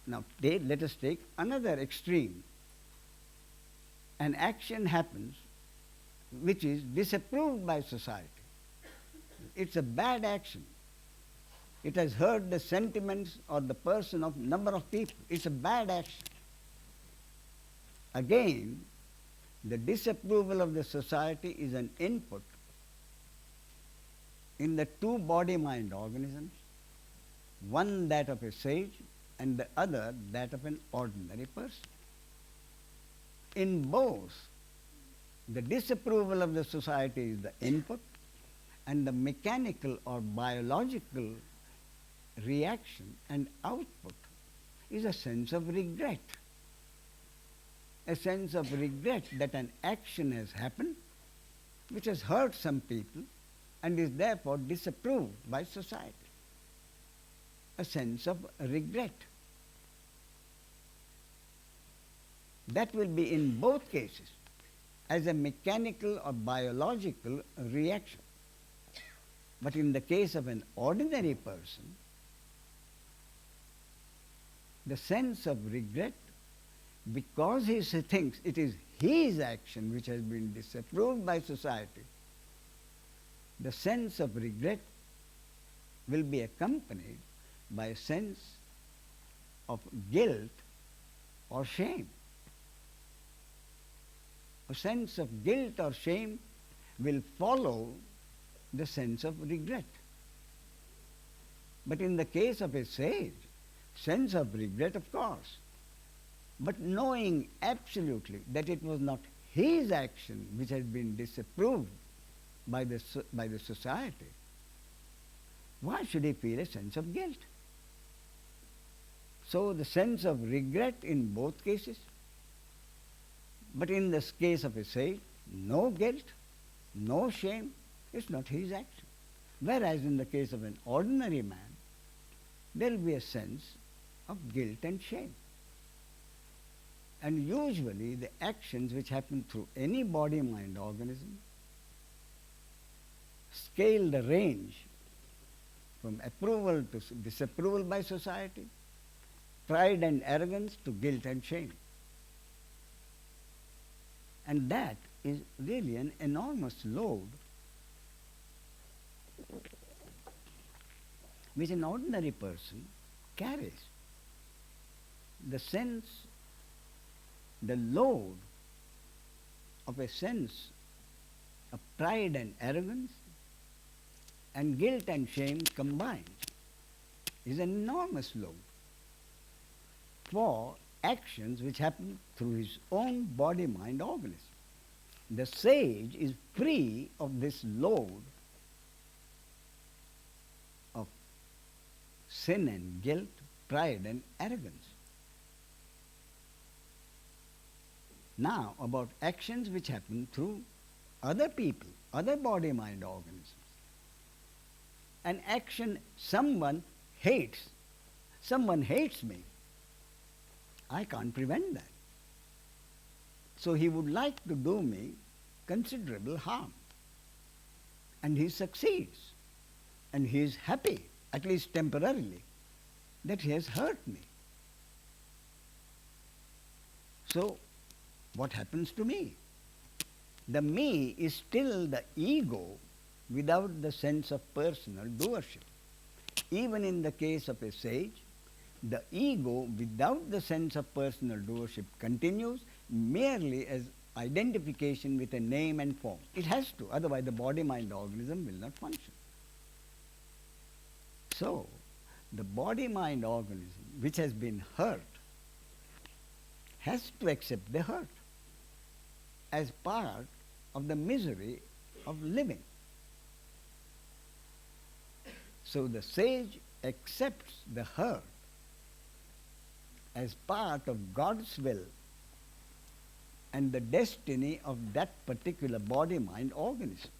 Now let us take another extreme. An action happens which is disapproved by society. It's a bad action. It has hurt the sentiments or the person of number of people. It's a bad action. Again, The disapproval of the society is an input in the two body-mind organisms, one that of a sage and the other that of an ordinary person. In both, the disapproval of the society is the input, and the mechanical or biological reaction and output is a sense of regret. A sense of regret that an action has happened which has hurt some people and is therefore disapproved by society. A sense of regret. That will be in both cases as a mechanical or biological reaction. But in the case of an ordinary person, the sense of regret, because he thinks it is his action which has been disapproved by society, the sense of regret will be accompanied by a sense of guilt or shame. A sense of guilt or shame will follow the sense of regret. But in the case of a sage, sense of regret, of course, but knowing absolutely that it was not his action which had been disapproved by the society, why should he feel a sense of guilt? So the sense of regret in both cases, but in the case of a sage, no guilt, no shame, it's not his action. Whereas in the case of an ordinary man, there will be a sense of guilt and shame. And usually the actions which happen through any body-mind organism scale the range from approval to disapproval by society, pride and arrogance to guilt and shame. And that is really an enormous load which an ordinary person carries. The load of a sense of pride and arrogance and guilt and shame combined is an enormous load for actions which happen through his own body-mind organism. The sage is free of this load of sin and guilt, pride and arrogance. Now, about actions which happen through other people, other body-mind organisms. An action someone hates me. I can't prevent that. So he would like to do me considerable harm. And he succeeds. And he is happy, at least temporarily, that he has hurt me. So, what happens to me? The me is still the ego without the sense of personal doership. Even in the case of a sage, the ego without the sense of personal doership continues merely as identification with a name and form. It has to, otherwise the body-mind organism will not function. So, the body-mind organism which has been hurt has to accept the hurt as part of the misery of living. So the sage accepts the hurt as part of God's will and the destiny of that particular body-mind organism.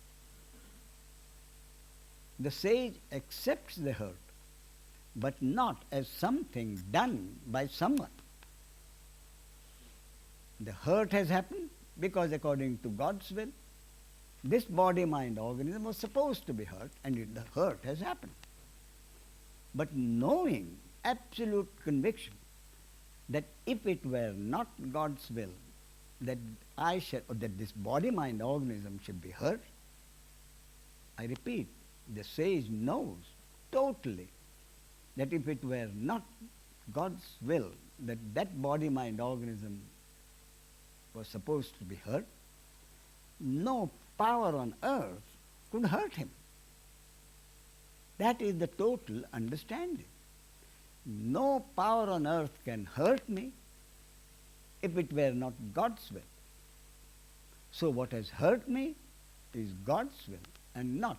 The sage accepts the hurt, but not as something done by someone. The hurt has happened because according to God's will, this body-mind organism was supposed to be hurt, and the hurt has happened. But knowing absolute conviction that if it were not God's will that that this body-mind organism should be hurt, I repeat, the sage knows totally that if it were not God's will that that body-mind organism was supposed to be hurt, no power on earth could hurt him. That is the total understanding. No power on earth can hurt me if it were not God's will. So what has hurt me is God's will and not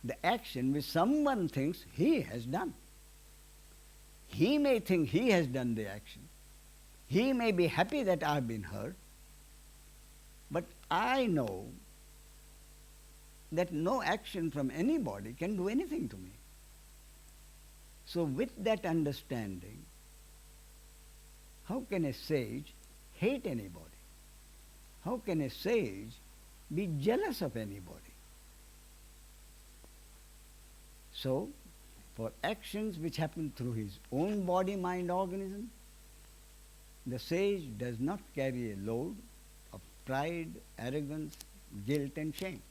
the action which someone thinks he has done. He may think he has done the action. He may be happy that I have been hurt. But I know that no action from anybody can do anything to me. So with that understanding, how can a sage hate anybody? How can a sage be jealous of anybody? So, for actions which happen through his own body, mind, organism, the sage does not carry a load of pride, arrogance, guilt and shame.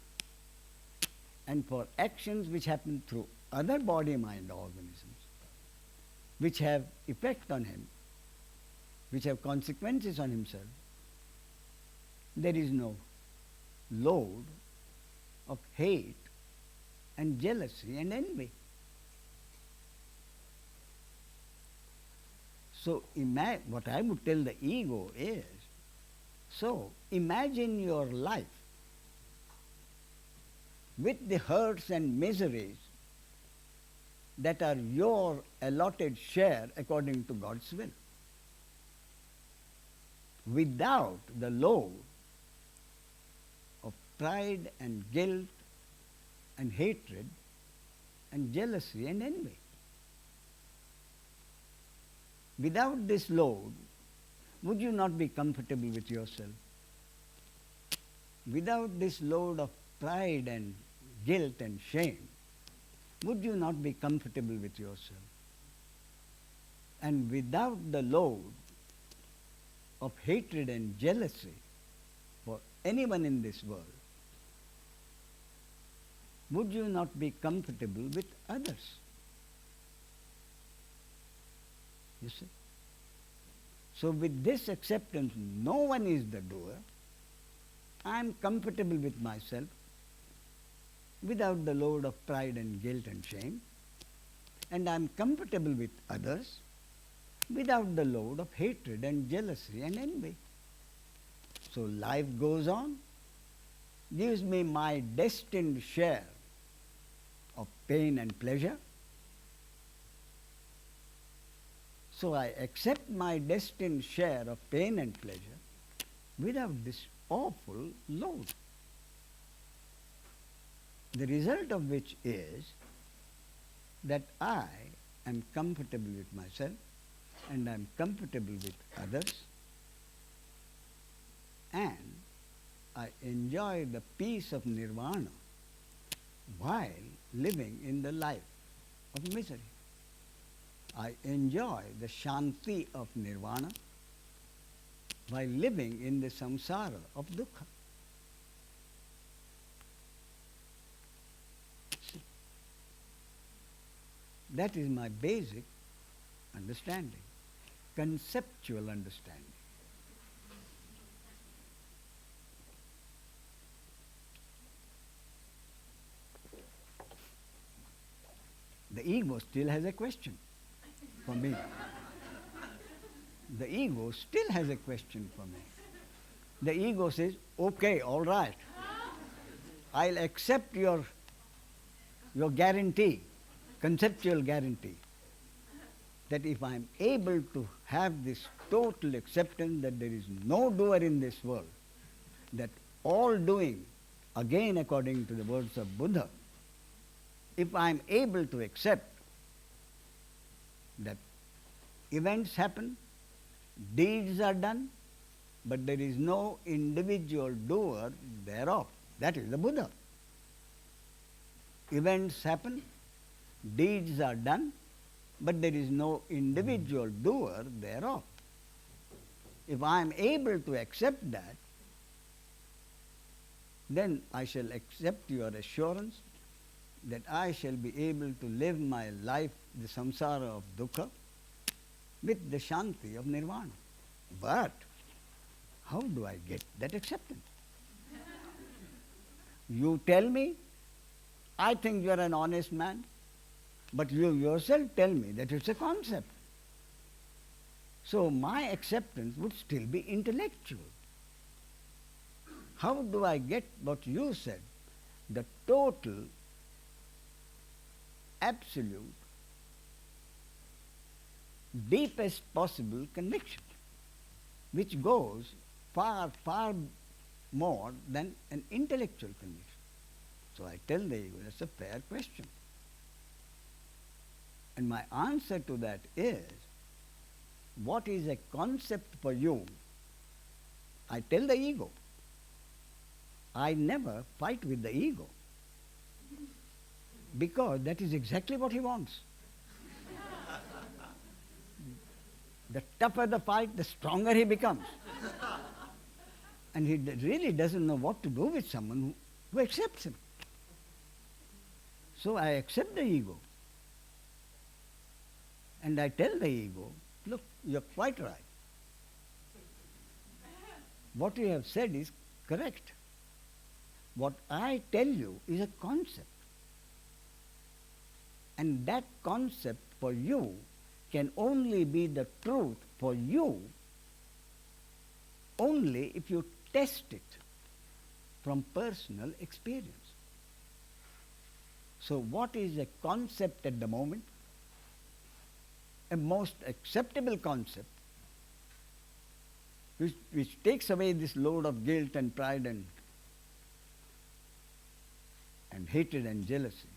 And for actions which happen through other body, mind, organisms, which have effect on him, which have consequences on himself, there is no load of hate and jealousy and envy. So what I would tell the ego is, so imagine your life with the hurts and miseries that are your allotted share according to God's will, without the load of pride and guilt and hatred and jealousy and envy. Without this load, would you not be comfortable with yourself? Without this load of pride and guilt and shame, would you not be comfortable with yourself? And without the load of hatred and jealousy for anyone in this world, would you not be comfortable with others? You see? So with this acceptance, no one is the doer. I am comfortable with myself without the load of pride and guilt and shame, and I am comfortable with others without the load of hatred and jealousy and envy. So life goes on, gives me my destined share of pain and pleasure. So I accept my destined share of pain and pleasure without this awful load. The result of which is that I am comfortable with myself and I am comfortable with others, and I enjoy the peace of nirvana while living in the life of misery. I enjoy the shanti of nirvana while living in the samsara of dukkha. See, that is my basic understanding, conceptual understanding. The ego still has a question for me. The ego still has a question for me. The ego says, okay, all right, I'll accept your guarantee, conceptual guarantee, that if I'm able to have this total acceptance that there is no doer in this world, that all doing, again according to the words of Buddha, if I'm able to accept that events happen, deeds are done, but there is no individual doer thereof. That is the Buddha. Events happen, deeds are done, but there is no individual doer thereof. If I am able to accept that, then I shall accept your assurance that I shall be able to live my life, the samsara of dukkha, with the shanti of nirvana. But how do I get that acceptance? You tell me, I think you are an honest man, but you yourself tell me that it's a concept. So my acceptance would still be intellectual. How do I get what you said, the total, absolute, deepest possible conviction, which goes far, far more than an intellectual conviction? So I tell the ego, that's a fair question. And my answer to that is, what is a concept for you? I tell the ego. I never fight with the ego, because that is exactly what he wants. The tougher the fight, the stronger he becomes. And he really doesn't know what to do with someone who accepts him. So I accept the ego. And I tell the ego, look, you're quite right. What you have said is correct. What I tell you is a concept. And that concept for you can only be the truth for you only if you test it from personal experience. So what is a concept at the moment? A most acceptable concept, which takes away this load of guilt and pride and hatred and jealousy.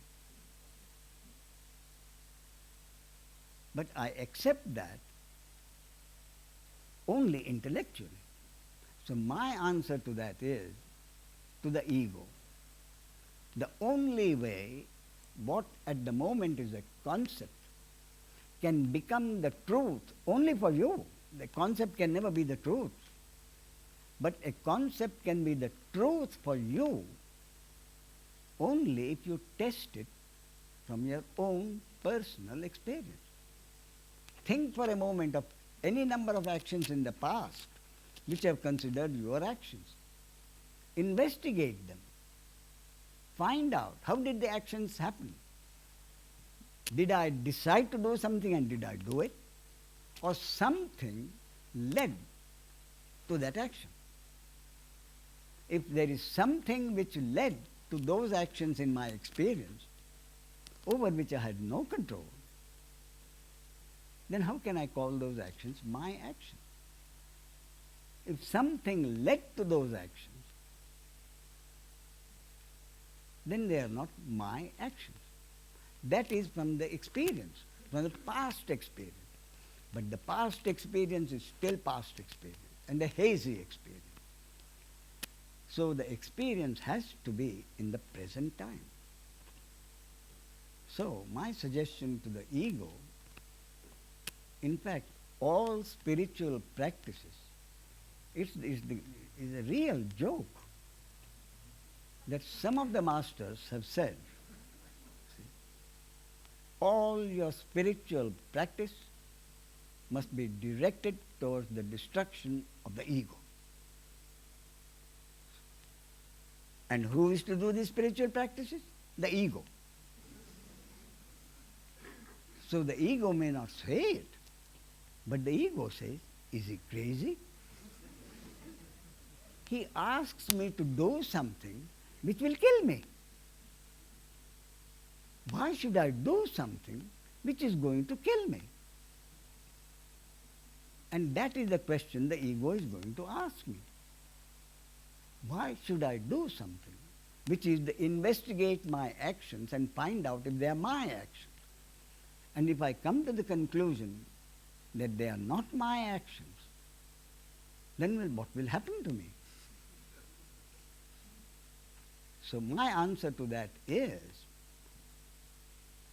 But I accept that only intellectually. So my answer to that is, to the ego, the only way what at the moment is a concept can become the truth only for you. The concept can never be the truth. But a concept can be the truth for you only if you test it from your own personal experience. Think for a moment of any number of actions in the past which have considered your actions. Investigate them. Find out, how did the actions happen? Did I decide to do something and did I do it? Or something led to that action? If there is something which led to those actions in my experience over which I had no control, then how can I call those actions my actions? If something led to those actions, then they are not my actions. That is from the experience, from the past experience. But the past experience is still past experience and a hazy experience. So the experience has to be in the present time. So my suggestion to the ego, in fact, all spiritual practices, is a real joke that some of the masters have said. All your spiritual practice must be directed towards the destruction of the ego. And who is to do these spiritual practices? The ego. So the ego may not say it, but the ego says, is he crazy? He asks me to do something which will kill me. Why should I do something which is going to kill me? And that is the question the ego is going to ask me. Why should I do something which is to investigate my actions and find out if they are my actions? And if I come to the conclusion that they are not my actions, then what will happen to me? So my answer to that is,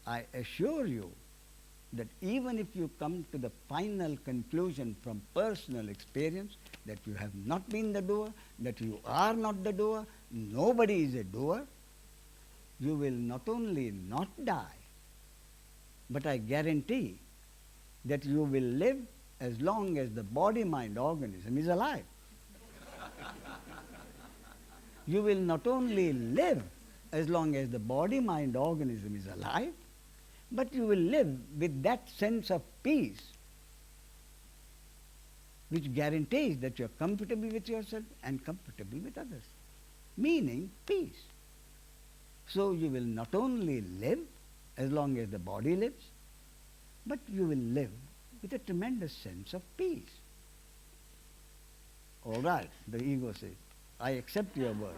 I assure you that even if you come to the final conclusion from personal experience that you have not been the doer, that you are not the doer, nobody is a doer, you will not only not die, but I guarantee that you will live as long as the body-mind organism is alive. You will not only live as long as the body, mind, organism is alive, but you will live with that sense of peace which guarantees that you are comfortable with yourself and comfortable with others, meaning peace. So you will not only live as long as the body lives, but you will live with a tremendous sense of peace. All right, the ego says, I accept your word.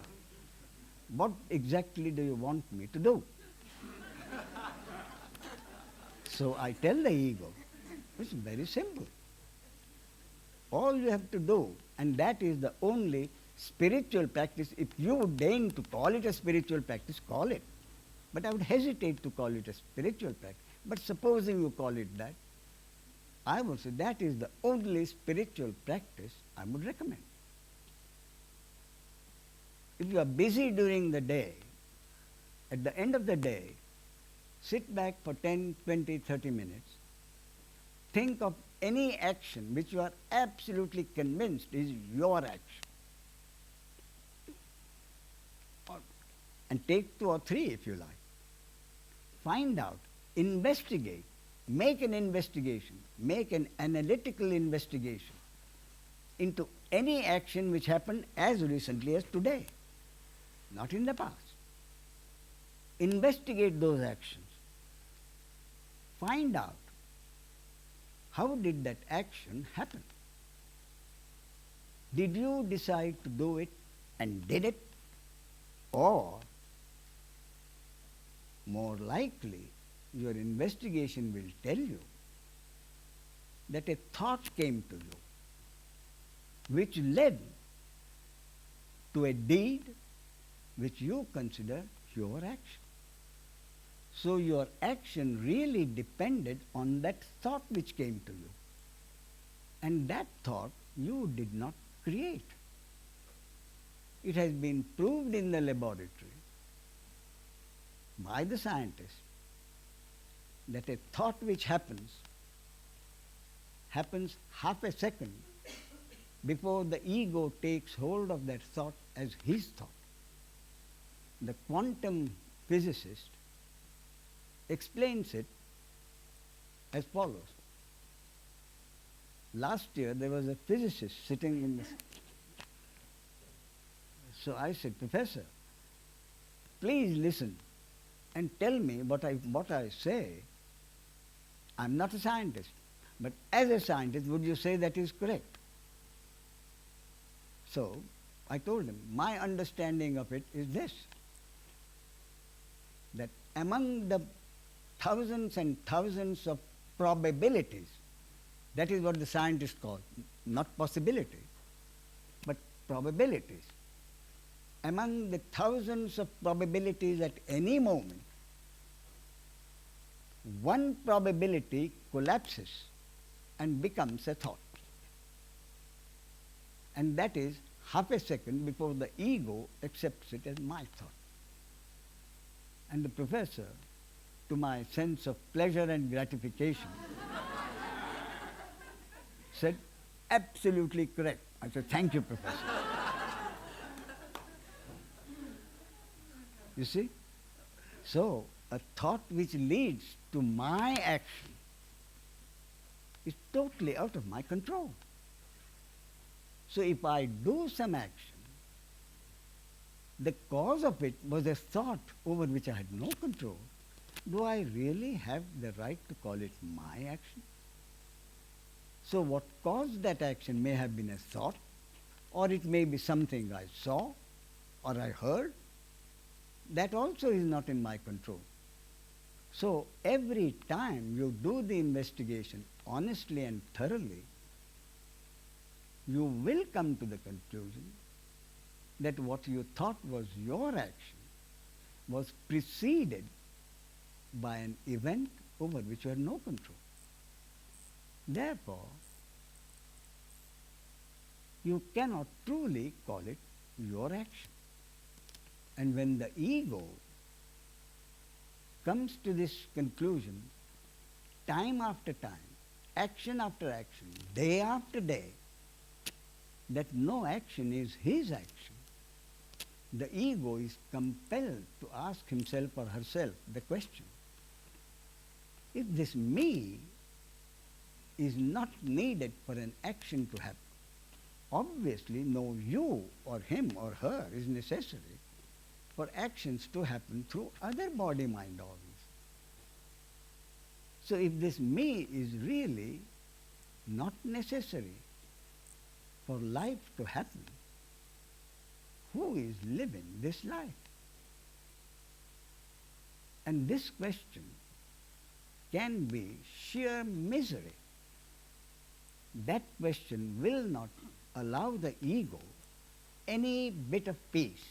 What exactly do you want me to do? So I tell the ego, it's very simple. All you have to do, and that is the only spiritual practice, if you would deign to call it a spiritual practice, call it. But I would hesitate to call it a spiritual practice. But supposing you call it that, I would say that is the only spiritual practice I would recommend. If you are busy during the day, at the end of the day, sit back for 10, 20, 30 minutes, think of any action which you are absolutely convinced is your action. And take 2 or 3 if you like. Find out, investigate, make an investigation, make an analytical investigation into any action which happened as recently as today, not in the past. Investigate those actions. Find out how did that action happen. Did you decide to do it and did it? Or more likely, your investigation will tell you that a thought came to you which led to a deed which you consider your action. So your action really depended on that thought which came to you. And that thought you did not create. It has been proved in the laboratory by the scientists that a thought which happens half a second before the ego takes hold of that thought as his thought. The quantum physicist explains it as follows. Last year there was a physicist sitting in the... So I said, Professor, please listen and tell me what I say. I'm not a scientist, but as a scientist, would you say that is correct? So I told him, my understanding of it is this, that among the thousands and thousands of probabilities, that is what the scientists call, not possibility, but probabilities. Among the thousands of probabilities at any moment, one probability collapses and becomes a thought. And that is half a second before the ego accepts it as my thought. And the professor, to my sense of pleasure and gratification, said, absolutely correct. I said, thank you, Professor. You see? So, a thought which leads to my action is totally out of my control. So if I do some action, the cause of it was a thought over which I had no control. Do I really have the right to call it my action? So what caused that action may have been a thought, or it may be something I saw or I heard. That also is not in my control. So every time you do the investigation honestly and thoroughly, you will come to the conclusion that what you thought was your action was preceded by an event over which you had no control. Therefore, you cannot truly call it your action. And when the ego comes to this conclusion, time after time, action after action, day after day, that no action is his action. The ego is compelled to ask himself or herself the question, if this me is not needed for an action to happen, obviously no you or him or her is necessary for actions to happen through other body-mind organs. So if this me is really not necessary for life to happen, who is living this life? And this question can be sheer misery. That question will not allow the ego any bit of peace.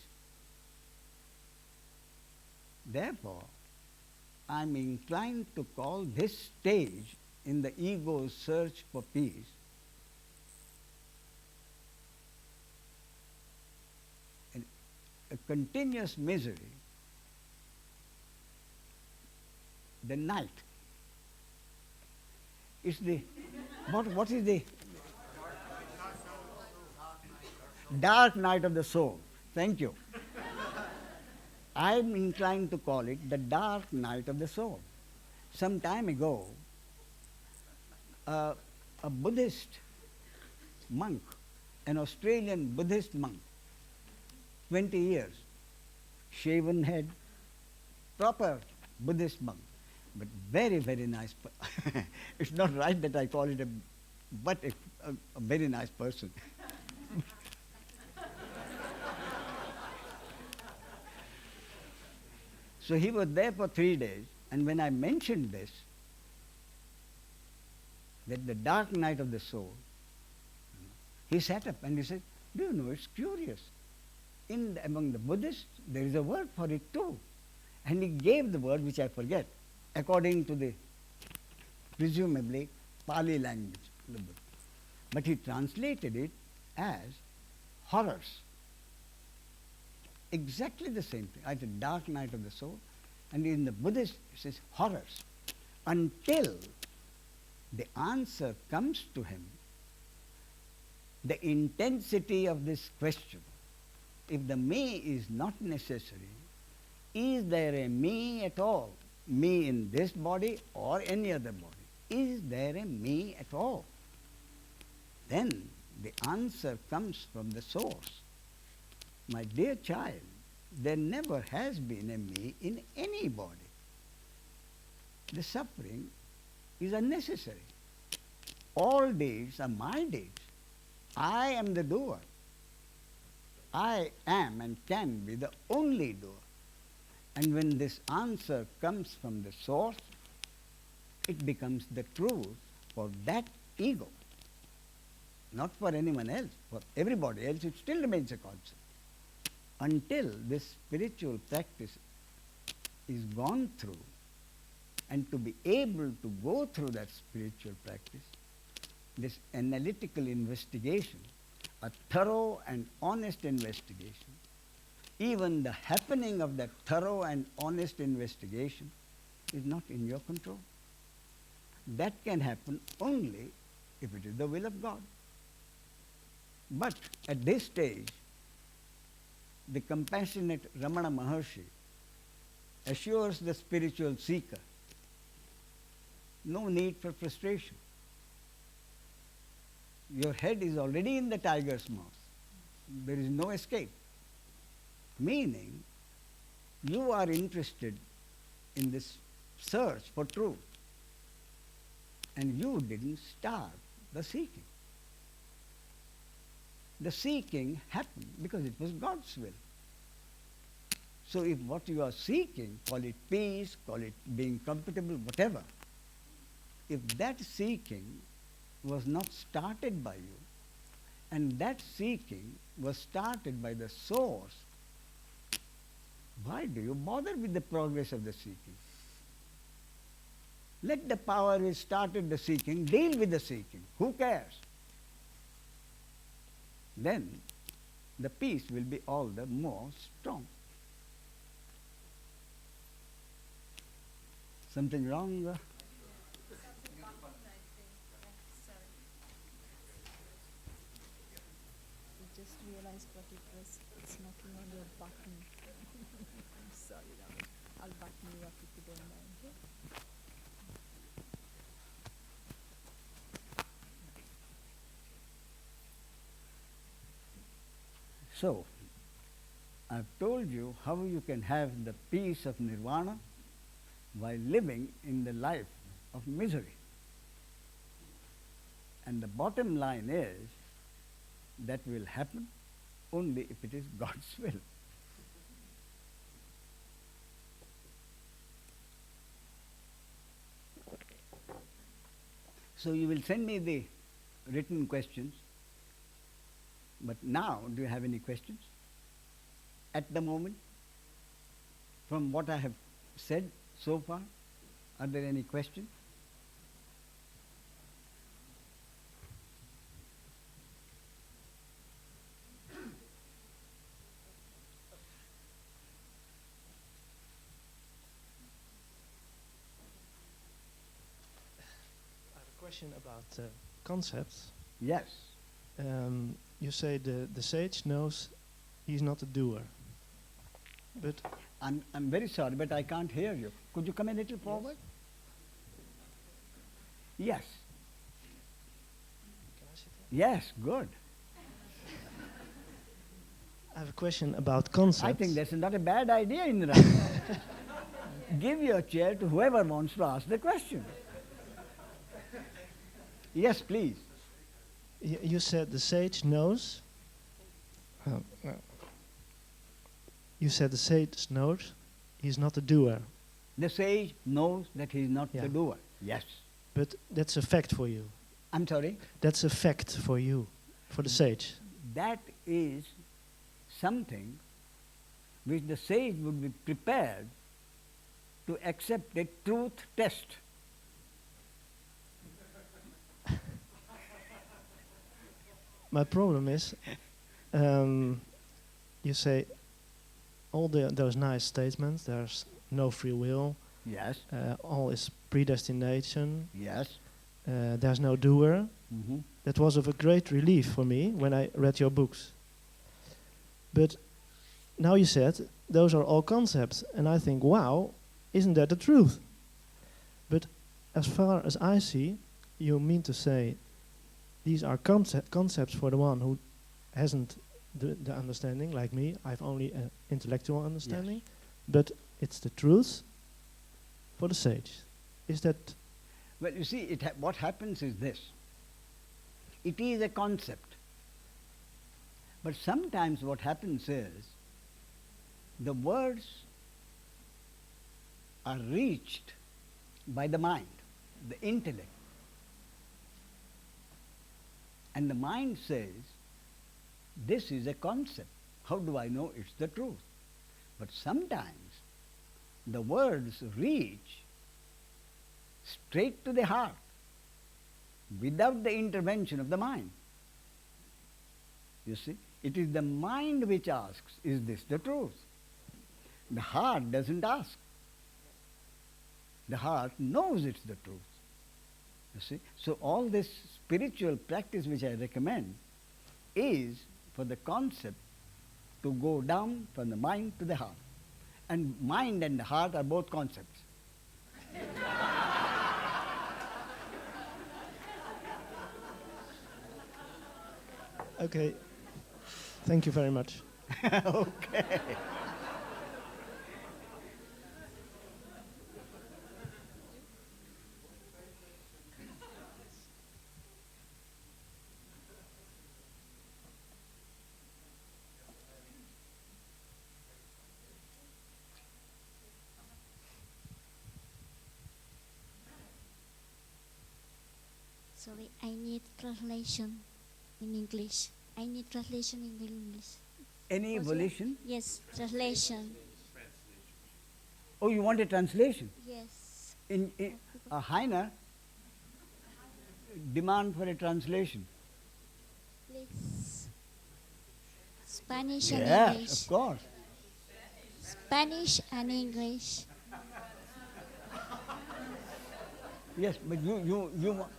Therefore, I am inclined to call this stage in the ego's search for peace a continuous misery, the night. It's the, what is the dark night of the soul. Thank you. I'm inclined to call it the dark night of the soul. Some time ago, a Buddhist monk, an Australian Buddhist monk, 20 years, shaven head, proper Buddhist monk, but very, very nice. It's not right that I call it a very nice person. So he was there for 3 days, and when I mentioned this, that the dark night of the soul, he sat up and he said, do you know, it's curious. Among the Buddhists, there is a word for it too. And he gave the word, which I forget, according to the presumably Pali language of the Buddha. But he translated it as horrors. Exactly the same thing. The dark night of the soul. And in the Buddhist, it says horrors. Until the answer comes to him, the intensity of this question, if the me is not necessary, is there a me at all? Me in this body or any other body? Is there a me at all? Then the answer comes from the source. My dear child, there never has been a me in any body. The suffering is unnecessary. All deeds are my deeds. I am the doer. I am and can be the only doer. And when this answer comes from the source, it becomes the truth for that ego. Not for anyone else. For everybody else, it still remains a concept. Until this spiritual practice is gone through, and to be able to go through that spiritual practice, this analytical investigation, a thorough and honest investigation, even the happening of that thorough and honest investigation is not in your control. That can happen only if it is the will of God. But at this stage, the compassionate Ramana Maharshi assures the spiritual seeker no need for frustration. Your head is already in the tiger's mouth. There is no escape. Meaning, you are interested in this search for truth, and you didn't start the seeking. The seeking happened because it was God's will. So if what you are seeking, call it peace, call it being comfortable, whatever, if that seeking was not started by you, and that seeking was started by the source, why do you bother with the progress of the seeking? Let the power which started the seeking deal with the seeking. Who cares? Then the peace will be all the more strong. Something wrong? nice, but it's knocking on your button. I'm sorry, Ramesh. I'll button you up if you don't mind. Okay? So, I've told you how you can have the peace of nirvana while living in the life of misery. And the bottom line is that will happen only if it is God's will. So you will send me the written questions. But now, do you have any questions? At the moment, from what I have said so far, are there any questions? I have a question about concepts. Yes. You say the sage knows he's not a doer. But I'm very sorry, but I can't hear you. Could you come a little forward? Yes. can I sit here? Yes, good. I have a question about concepts. I think that's not a bad idea, Indra. Give your chair to whoever wants to ask the question. Yes, please. You said the sage knows. You said the sage knows he's not a doer. The sage knows that he is not Yeah. the doer. Yes. But that's a fact for you. I'm sorry? That's a fact for you, for the sage. That is something which the sage would be prepared to accept a truth test. My problem is, you say all those nice statements. There's no free will. Yes, All is predestination. yes. There's no doer. Mhm. That was of a great relief for me when I read your books. But now you said those are all concepts, and I think, wow, isn't that the truth? But as far as I see, you mean to say these are concepts for the one who hasn't the understanding, like me. I've only an intellectual understanding, but it's the truth for the sage. Is that Well, you see, what happens is this. It is a concept. But sometimes what happens is the words are reached by the mind, the intellect. And the mind says, this is a concept. How do I know it's the truth? But sometimes the words reach straight to the heart without the intervention of the mind. You see, it is the mind which asks, is this the truth? The heart doesn't ask. The heart knows it's the truth. You see, so all this spiritual practice which I recommend is for the concept to go down from the mind to the heart. And mind and the heart are both concepts. okay? Thank you very much. Okay. Sorry, I need translation in English. I need translation in English. Any Possible? volition? Yes, translation. Oh, you want a translation? Yes. In Heiner, demand for a translation. Please. Spanish and Yes, English. of course. Spanish and English. Yes, but you want.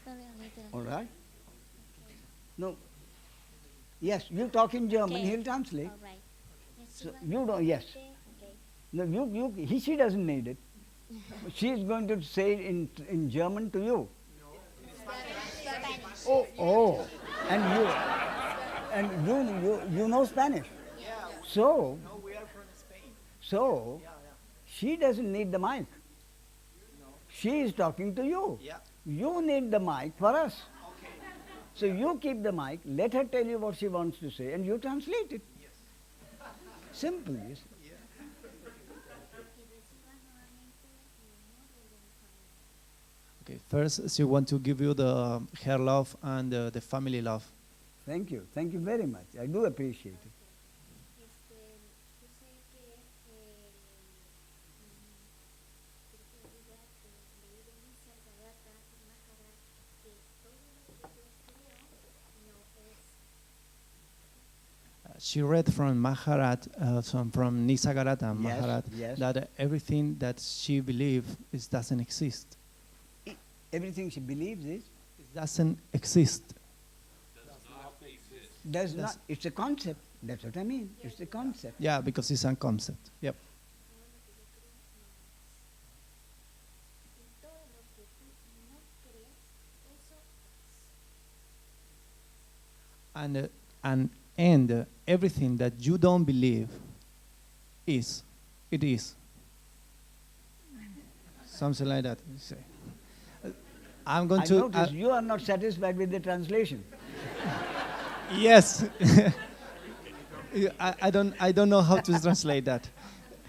Sorry, a little. All right. No. Yes, you talk in German, Okay. he'll translate. All right. Yes, So you don't, yes. Okay. No, she doesn't need it. She is going to say it in German to you. Spanish. Oh, and you know Spanish. So, so she doesn't need the mic. She is talking to you. You need the mic for us. So you keep the mic, let her tell you what she wants to say, and you translate it. Simple, you see. Okay, first she want to give you the her love and the family love. Thank you. Thank you very much. I do appreciate it. She read from Maharat, from Nisargadatta Yes, Maharat, yes. that everything that she believes doesn't exist. Everything she believes is It doesn't exist. does not. It's a concept. That's what I mean. It's a concept. Yeah, because it's a concept. Yep. And everything that you don't believe is, it is. Something like that. You say. I'm going I to. notice you are not satisfied with the translation. Yes. I don't know how to translate that.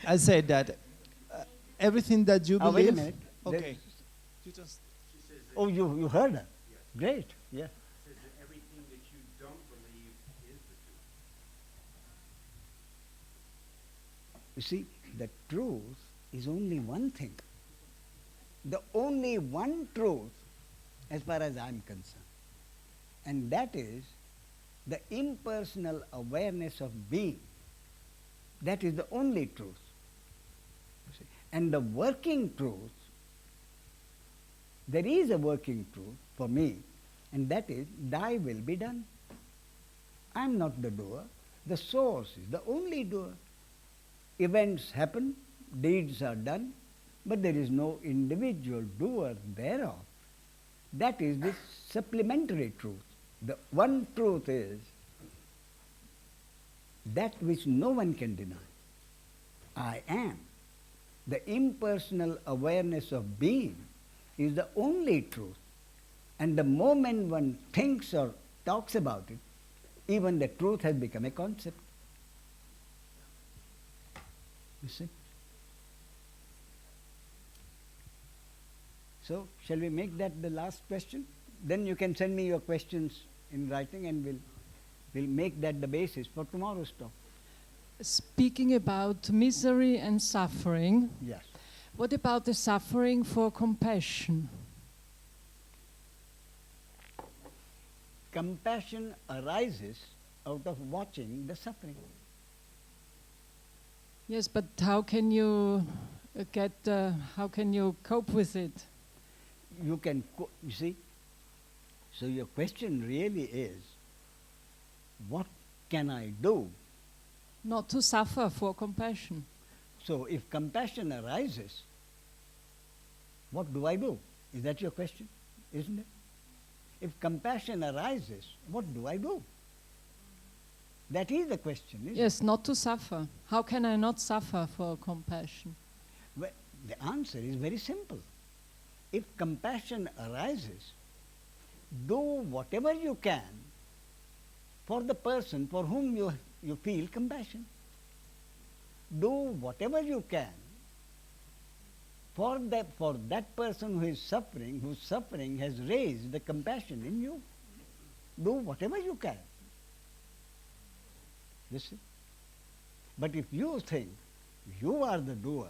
I said that everything that you believe. Wait a minute. Okay. You just. Oh, you heard her. Great. Yeah. Says that everything that you don't believe is the truth. You see, the truth is only one thing. The only one truth, as far as I'm concerned, and that is the impersonal awareness of being. That is the only truth. You see. And the working truth, there is a working truth for me, and that is, thy will be done. I'm not the doer. The source is the only doer. Events happen, deeds are done, but there is no individual doer thereof. That is this supplementary truth. The one truth is that which no one can deny. I am. The impersonal awareness of being is the only truth. And the moment one thinks or talks about it, even the truth has become a concept. You see? So, shall we make that the last question? Then you can send me your questions in writing and we'll make that the basis for tomorrow's talk. Speaking about misery and suffering, Yes. what about the suffering for compassion? Compassion arises out of watching the suffering. Yes, but how can you how can you cope with it? You can, you see, so your question really is, what can I do? Not to suffer for compassion. So if compassion arises, what do I do? Is that your question? Isn't it? If compassion arises, what do I do? That is the question, isn't it? Yes, not to suffer. How can I not suffer for compassion? Well, the answer is very simple. If compassion arises, do whatever you can for the person for whom you feel compassion. Do whatever you can for that person who is suffering, whose suffering has raised the compassion in you. Do whatever you can. You see? But if you think you are the doer,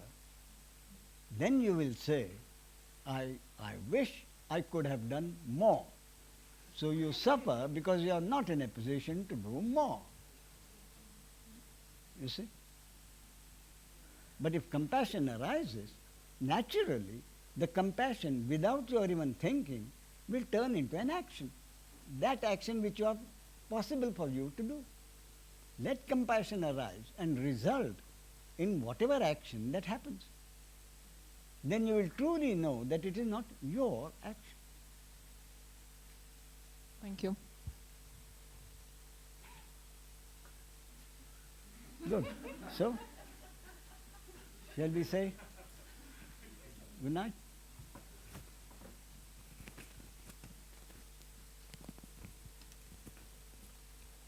then you will say, I wish I could have done more. So you suffer because you are not in a position to do more. You see? But if compassion arises, naturally the compassion, without your even thinking, will turn into an action. that action which are possible for you to do. Let compassion arise and result in whatever action that happens. Then you will truly know that it is not your action. Thank you. Good. So, shall we say good night?